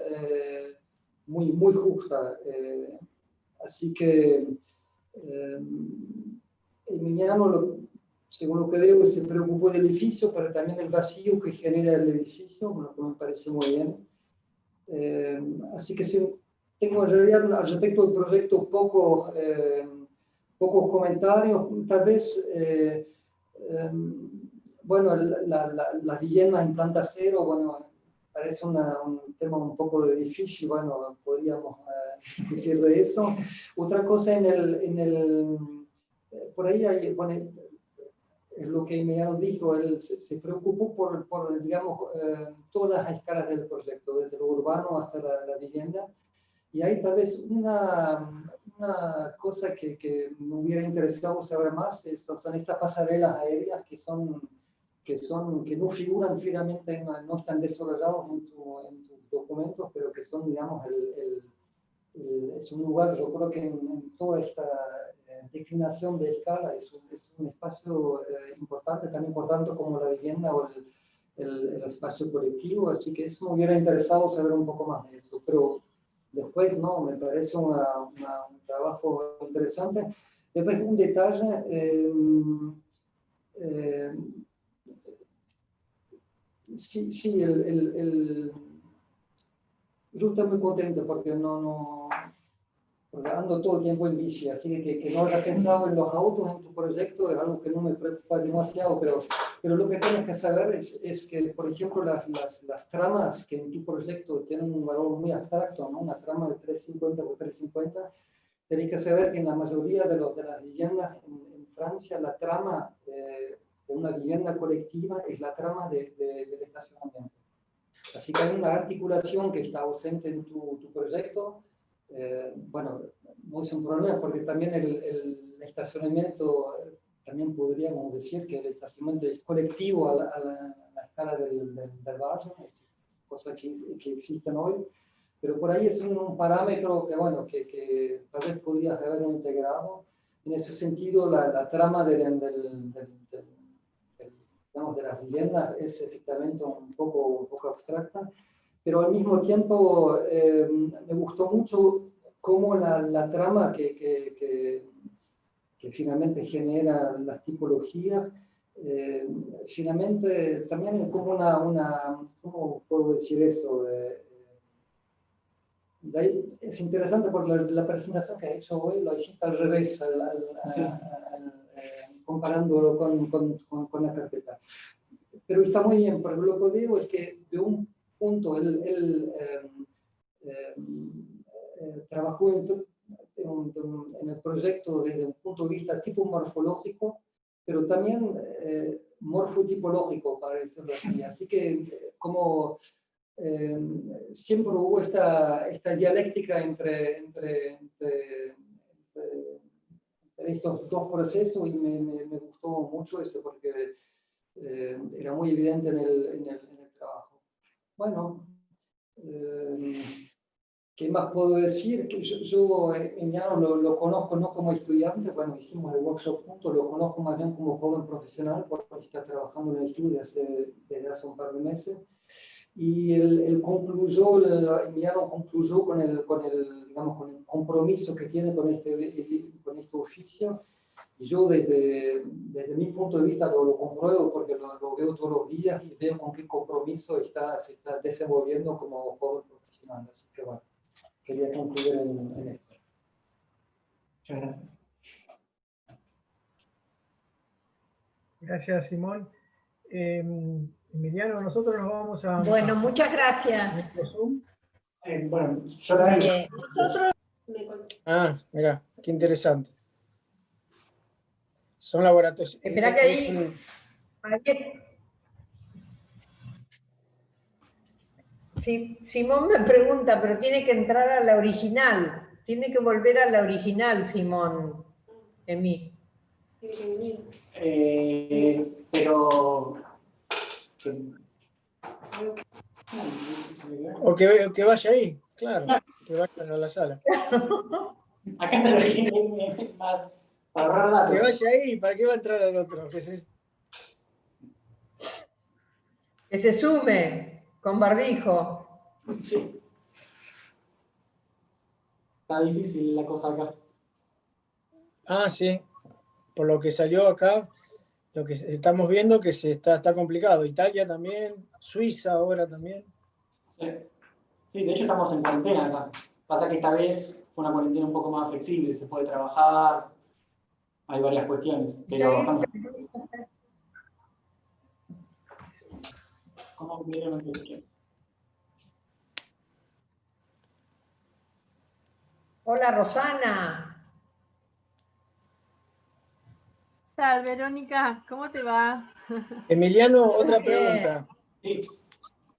justa. Así que Emiliano, según lo que veo, se preocupó del edificio, pero también del vacío que genera el edificio, lo que me parece muy bien. Así que tengo en realidad al respecto del proyecto pocos comentarios. Tal vez, bueno, las viviendas en planta cero, bueno, parece un tema un poco difícil, bueno, podríamos discutir de eso. Otra cosa por ahí hay, bueno, es lo que Emiliano dijo, él se preocupó por digamos, todas las escalas del proyecto, desde lo urbano hasta la vivienda. Y hay tal vez una cosa que me hubiera interesado saber más, son estas pasarelas aéreas que no figuran finalmente, no están desarrollados en tus documentos, pero que son, digamos, es un lugar, yo creo que en toda esta declinación de escala es un espacio importante, tan importante como la vivienda o el espacio colectivo, así que eso me hubiera interesado saber un poco más de eso, pero después no, me parece un trabajo interesante. Después un detalle, sí, yo estoy muy contento porque porque ando todo el tiempo en bici, así que no hayas pensado en los autos en tu proyecto es algo que no me preocupa demasiado, pero lo que tienes que saber es que, por ejemplo, las tramas que en tu proyecto tienen un valor muy abstracto, ¿no? Una trama de 350 por 350, tenéis que saber que en la mayoría de las viviendas en Francia, la trama de una vivienda colectiva es la trama del estacionamiento. Así que hay una articulación que está ausente en tu proyecto. Bueno, no es un problema porque también el estacionamiento, también podríamos decir que el estacionamiento es colectivo a la escala del barrio, cosa que existen hoy, pero por ahí es un parámetro que, bueno, que tal vez podrías haberlo integrado. En ese sentido, la trama digamos, de las viviendas es efectivamente un poco abstracta, pero al mismo tiempo me gustó mucho cómo la trama que finalmente genera las tipologías, finalmente también es como ¿cómo puedo decir eso? Es interesante porque la presentación que ha hecho hoy lo hiciste al revés, comparándolo con la carpeta. Pero está muy bien, porque lo que digo es que de un punto él trabajó en el proyecto desde un punto de vista tipo morfológico, pero también morfotipológico, para decirlo así. Así que como siempre hubo esta dialéctica entre estos dos procesos, y me gustó mucho eso porque era muy evidente en el trabajo. Bueno, ¿qué más puedo decir? Que yo Emiliano lo conozco no como estudiante, bueno, hicimos el workshop juntos, lo conozco más bien como joven profesional porque está trabajando en el estudio desde hace un par de meses. Y Emiliano concluyó con el compromiso que tiene con este oficio. Y yo desde mi punto de vista lo compruebo porque lo veo todos los días y veo con qué compromiso se está desenvolviendo como joven profesional. Así que bueno, quería concluir en esto. Muchas gracias. Gracias, Simón. Emiliano, nosotros nos vamos a... Bueno, muchas gracias. nuestro Zoom. Bueno, yo también. Nosotros... Ah, mira, qué interesante. Son laboratorios. Espera que ahí... Sí, Simón me pregunta, pero tiene que entrar a la original. Tiene que volver a la original, Simón. Emi. Pero... O que vaya ahí, claro, que vaya a la sala. Acá está la original más para ahorrar datos. Que vaya ahí, ¿para qué va a entrar al otro? Que se sume con barbijo. Sí. Está difícil la cosa acá. Ah, sí. Por lo que salió acá, lo que estamos viendo que está complicado. Italia también, Suiza ahora también. Sí, de hecho estamos en cuarentena acá. Pasa que esta vez fue una cuarentena un poco más flexible, se puede trabajar, hay varias cuestiones. Pero estamos... ¿Cómo vieron la cuestión? Hola, Rosana. ¿Qué tal, Verónica? ¿Cómo te va? Emiliano, otra Muy bien. pregunta. Sí.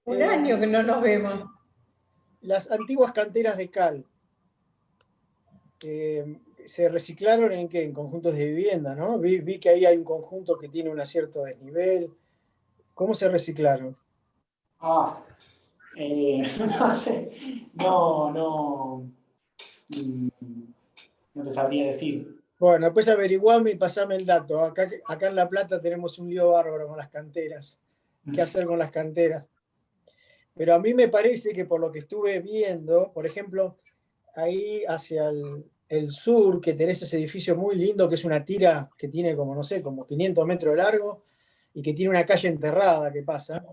Un año que no nos vemos. Las antiguas canteras de cal, ¿se reciclaron en qué? En conjuntos de vivienda, ¿no? Vi que ahí hay un conjunto que tiene un cierto desnivel. ¿Cómo se reciclaron? No sé, no te sabría decir. Bueno, después averiguame y pasame el dato. Acá en La Plata tenemos un lío bárbaro con las canteras. ¿Qué hacer con las canteras? Pero a mí me parece que por lo que estuve viendo, por ejemplo, ahí hacia el sur, que tenés ese edificio muy lindo, que es una tira que tiene como, no sé, como 500 metros de largo, y que tiene una calle enterrada que pasa,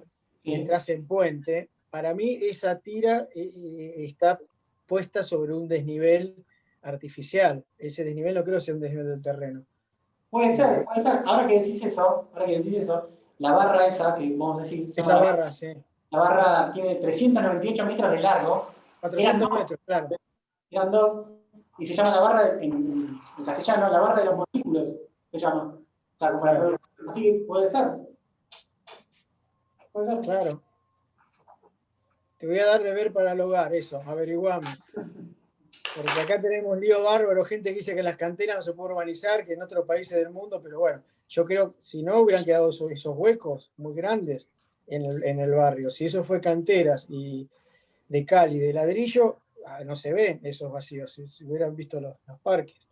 y entras en puente. Para mí esa tira está puesta sobre un desnivel artificial. Ese desnivel no creo sea un desnivel del terreno. Puede ser, puede ser. Ahora que decís eso, la barra esa que vos decís, Esa barra, sí. la barra tiene 398 metros de largo. 400 metros, claro. Eran dos, y se llama la barra, en castellano, la barra de los montículos, se llama. O sea, como Claro. así que puede ser. Puede ser. Claro. Te voy a dar de ver para el hogar, eso, averiguame. Porque acá tenemos lío bárbaro, gente que dice que en las canteras no se puede urbanizar, que en otros países del mundo, pero bueno, yo creo que si no hubieran quedado esos huecos muy grandes en el barrio. Si eso fue canteras y de cal y de ladrillo, no se ven esos vacíos, si hubieran visto los parques.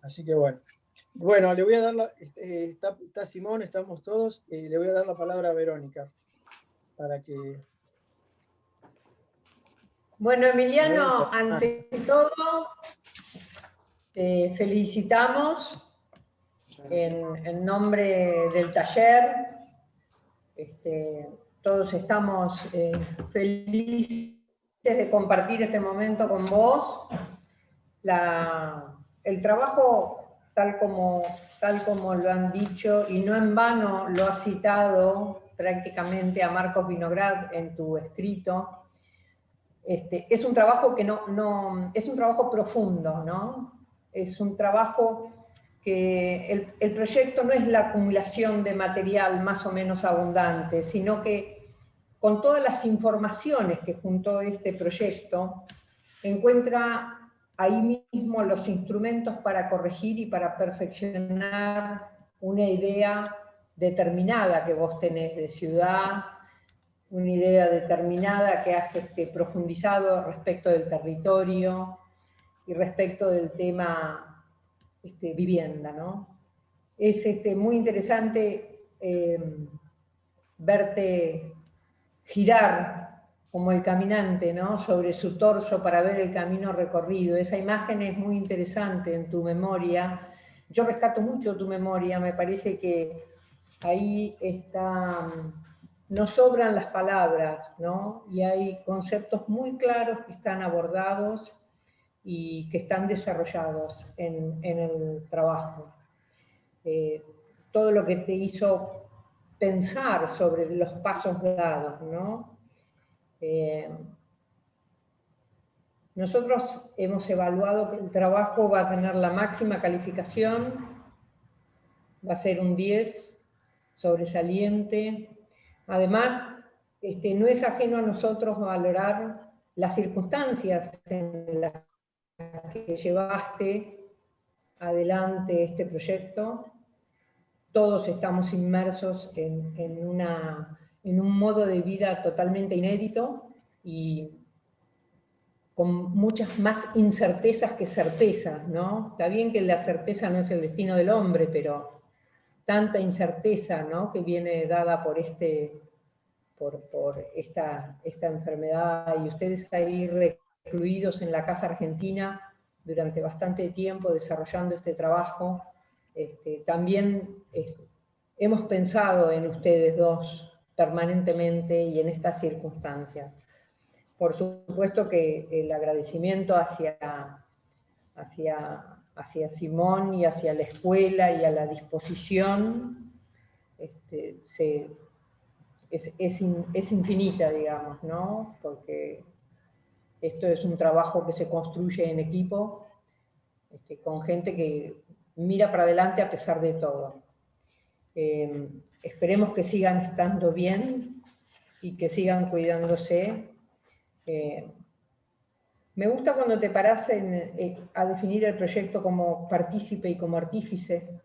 Así que bueno. Bueno, le voy a dar está Simón, estamos todos, le voy a dar la palabra a Verónica para que... Bueno, Emiliano, ante todo, te felicitamos en nombre del taller. Todos estamos felices de compartir este momento con vos. El trabajo, tal como lo han dicho, y no en vano lo has citado prácticamente a Marcos Vinograd en tu escrito, es un trabajo que es un trabajo profundo, ¿no? Es un trabajo que el proyecto no es la acumulación de material más o menos abundante, sino que con todas las informaciones que juntó este proyecto, encuentra ahí mismo los instrumentos para corregir y para perfeccionar una idea determinada que vos tenés de ciudad, una idea determinada que has profundizado respecto del territorio y respecto del tema vivienda, ¿no? Es muy interesante verte girar como el caminante, ¿no? Sobre su torso para ver el camino recorrido. Esa imagen es muy interesante en tu memoria. Yo rescato mucho tu memoria, me parece que ahí no sobran las palabras, ¿no? Y hay conceptos muy claros que están abordados y que están desarrollados en el trabajo. todo lo que te hizo pensar sobre los pasos dados, ¿no? Nosotros hemos evaluado que el trabajo va a tener la máxima calificación, va a ser un 10 sobresaliente. Además, no es ajeno a nosotros valorar las circunstancias en las que llevaste adelante este proyecto. Todos estamos inmersos en un modo de vida totalmente inédito y con muchas más incertezas que certezas, ¿no? Está bien que la certeza no es el destino del hombre, pero tanta incerteza, ¿no?, que viene dada por esta enfermedad, y ustedes ahí recluidos en la Casa Argentina durante bastante tiempo desarrollando este trabajo. También hemos pensado en ustedes dos permanentemente y en estas circunstancias. Por supuesto que el agradecimiento hacia Simón y hacia la escuela y a la disposición es infinita, digamos, ¿no? Porque esto es un trabajo que se construye en equipo, con gente que mira para adelante a pesar de todo. Esperemos que sigan estando bien y que sigan cuidándose. Me gusta cuando te parás a definir el proyecto como partícipe y como artífice.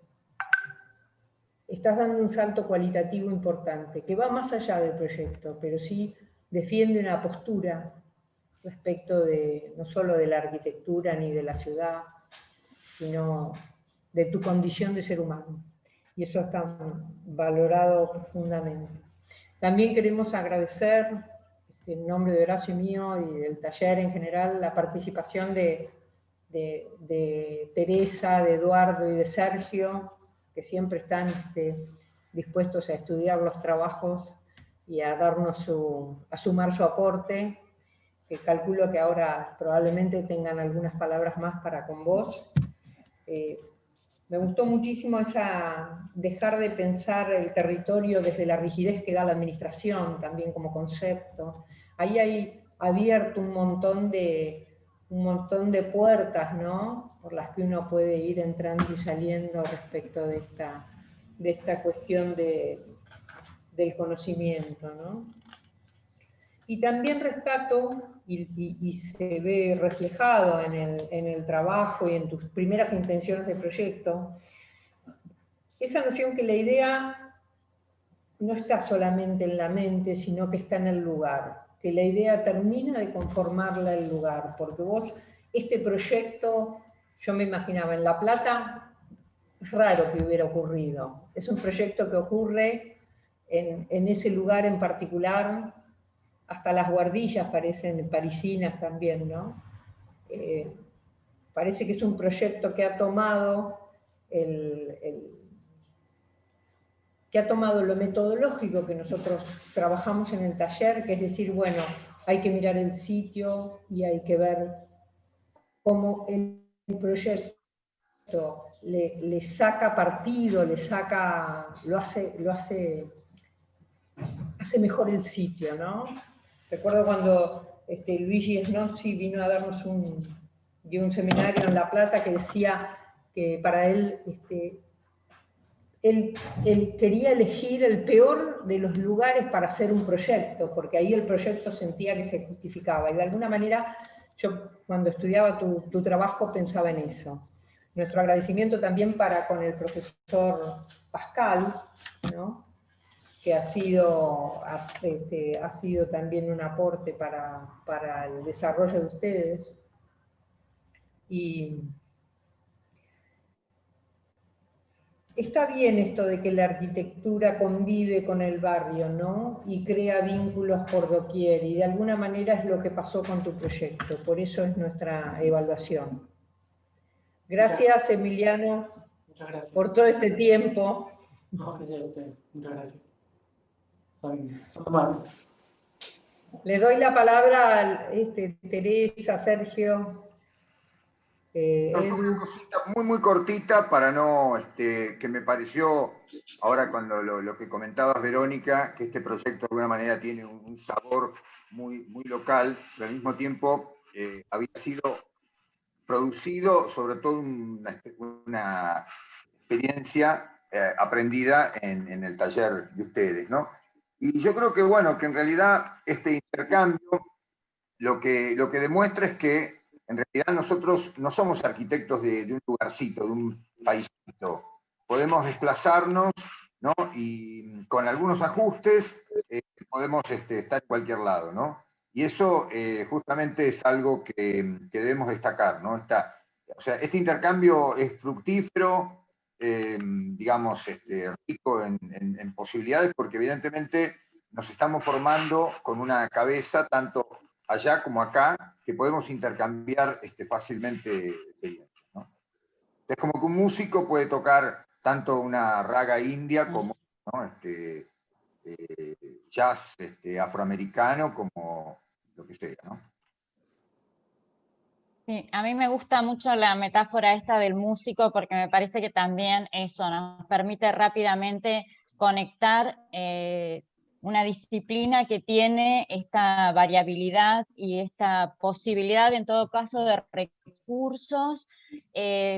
Estás dando un salto cualitativo importante, que va más allá del proyecto, pero sí defiende una postura respecto no solo de la arquitectura ni de la ciudad, sino de tu condición de ser humano. Y eso está valorado profundamente. También queremos agradecer, en nombre de Horacio y mío y del taller en general, la participación de Teresa, de Eduardo y de Sergio, que siempre están dispuestos a estudiar los trabajos y a darnos a sumar su aporte, que calculo que ahora probablemente tengan algunas palabras más para con vos. Me gustó muchísimo dejar de pensar el territorio desde la rigidez que da la administración, también como concepto. Ahí hay abierto un montón de puertas, ¿no?, por las que uno puede ir entrando y saliendo respecto de esta cuestión del conocimiento, ¿no? Y también rescato, y se ve reflejado en el trabajo y en tus primeras intenciones de proyecto, esa noción que la idea no está solamente en la mente, sino que está en el lugar, que la idea termina de conformarla el lugar, porque vos, este proyecto, yo me imaginaba en La Plata, es raro que hubiera ocurrido, es un proyecto que ocurre en ese lugar en particular. Hasta las guardillas parecen parisinas también, ¿no? Parece que es un proyecto que ha tomado lo metodológico que nosotros trabajamos en el taller, que es decir, bueno, hay que mirar el sitio y hay que ver cómo el proyecto le saca partido, hace mejor el sitio, ¿no? Recuerdo cuando Luigi Snozzi vino a darnos un seminario en La Plata que decía que para él, él quería elegir el peor de los lugares para hacer un proyecto, porque ahí el proyecto sentía que se justificaba. Y de alguna manera, yo cuando estudiaba tu trabajo pensaba en eso. Nuestro agradecimiento también con el profesor Pascal, ¿no?, que ha sido también un aporte para el desarrollo de ustedes. Y está bien esto de que la arquitectura convive con el barrio, ¿no?, y crea vínculos por doquier, y de alguna manera es lo que pasó con tu proyecto, por eso es nuestra evaluación. Gracias, Emiliano, muchas gracias por todo este tiempo. No, gracias a ustedes, muchas gracias. Son amables. Le doy la palabra a Teresa, Sergio. Yo una cosita muy cortita para no, que me pareció, ahora con lo que comentabas, Verónica, que este proyecto de alguna manera tiene un sabor muy local, pero al mismo tiempo había sido producido sobre todo una experiencia aprendida en el taller de ustedes, ¿no? Y yo creo que, bueno, que en realidad este intercambio lo que demuestra es que en realidad nosotros no somos arquitectos de un lugarcito, de un paísito. Podemos desplazarnos, ¿no? Y con algunos ajustes podemos estar en cualquier lado, ¿no? Y eso justamente es algo que debemos destacar, ¿no? O sea, este intercambio es fructífero, digamos, rico en posibilidades, porque evidentemente nos estamos formando con una cabeza tanto allá como acá, que podemos intercambiar fácilmente experiencias, ¿no? Es como que un músico puede tocar tanto una raga india como, ¿no? Jazz afroamericano, como lo que sea, ¿no? Sí, a mí me gusta mucho la metáfora esta del músico porque me parece que también eso nos permite rápidamente conectar una disciplina que tiene esta variabilidad y esta posibilidad en todo caso de recursos.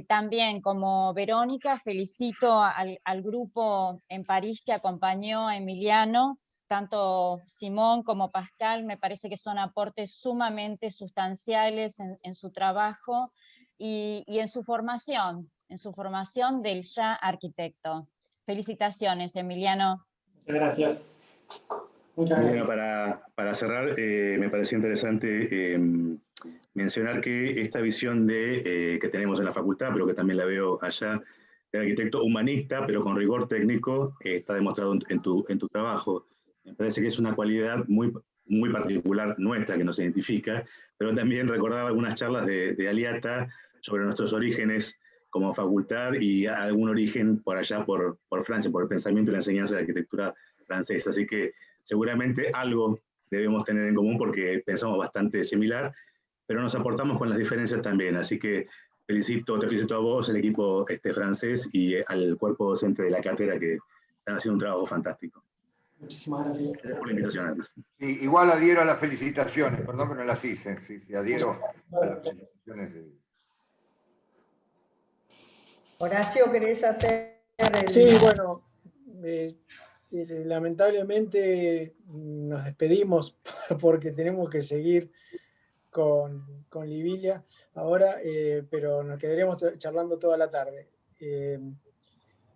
También como Verónica felicito al grupo en París que acompañó a Emiliano. Tanto Simón como Pascal me parece que son aportes sumamente sustanciales en su trabajo y en su formación del ya arquitecto. Felicitaciones, Emiliano. Muchas gracias. Muchas gracias. Bueno, para cerrar, me pareció interesante mencionar que esta visión que tenemos en la facultad, pero que también la veo allá, del arquitecto humanista, pero con rigor técnico, está demostrado en tu trabajo. Me parece que es una cualidad muy particular nuestra que nos identifica, pero también recordaba algunas charlas de Aliata sobre nuestros orígenes como facultad y algún origen por allá, por Francia, por el pensamiento y la enseñanza de arquitectura francesa. Así que seguramente algo debemos tener en común porque pensamos bastante similar, pero nos aportamos con las diferencias también. Así que te felicito a vos, el equipo francés y al cuerpo docente de la cátedra que están haciendo un trabajo fantástico. Muchísimas gracias. Gracias por la invitación, además. Sí, igual adhiero a las felicitaciones, perdón que no las hice, sí, adhiero a las felicitaciones. Horacio, ¿querés hacer Sí, bueno, lamentablemente nos despedimos porque tenemos que seguir con Livilla ahora, pero nos quedaremos charlando toda la tarde.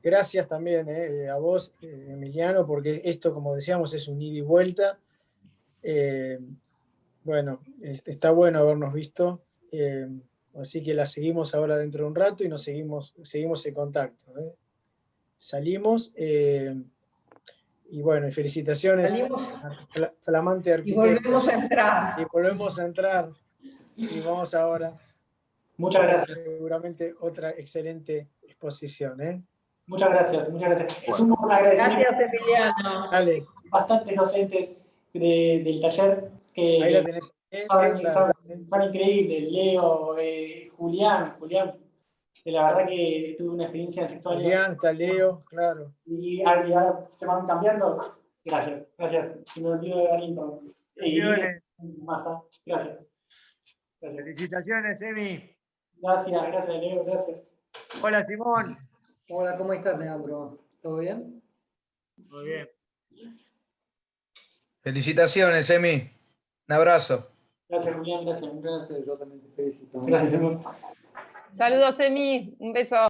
Gracias también a vos, Emiliano, porque esto, como decíamos, es un ida y vuelta. Bueno, está bueno habernos visto, así que la seguimos ahora dentro de un rato y nos seguimos en contacto. Salimos, y bueno, felicitaciones al flamante arquitecto. Y volvemos a entrar. Y volvemos a entrar, y vamos ahora. Muchas gracias. Seguramente otra excelente exposición. Muchas gracias, muchas gracias. Bueno. Es un agradecimiento. Gracias, Emiliano. Dale. Bastantes docentes del taller que Ahí la tenés. son increíbles. Leo, Julián. La verdad que tuve una experiencia en el sector. Julián, está Leo, claro. Y ahora se van cambiando. Gracias. Si me olvido de alguien. Masa. Gracias. Felicitaciones, Emi. Gracias, Leo, gracias. Hola, Simón. Hola, ¿cómo estás, Leandro? ¿Todo bien? Muy bien. Felicitaciones, Emi. Un abrazo. Gracias, Julián, gracias. Yo también te felicito. Gracias, Simón. Saludos, Emi. Un beso.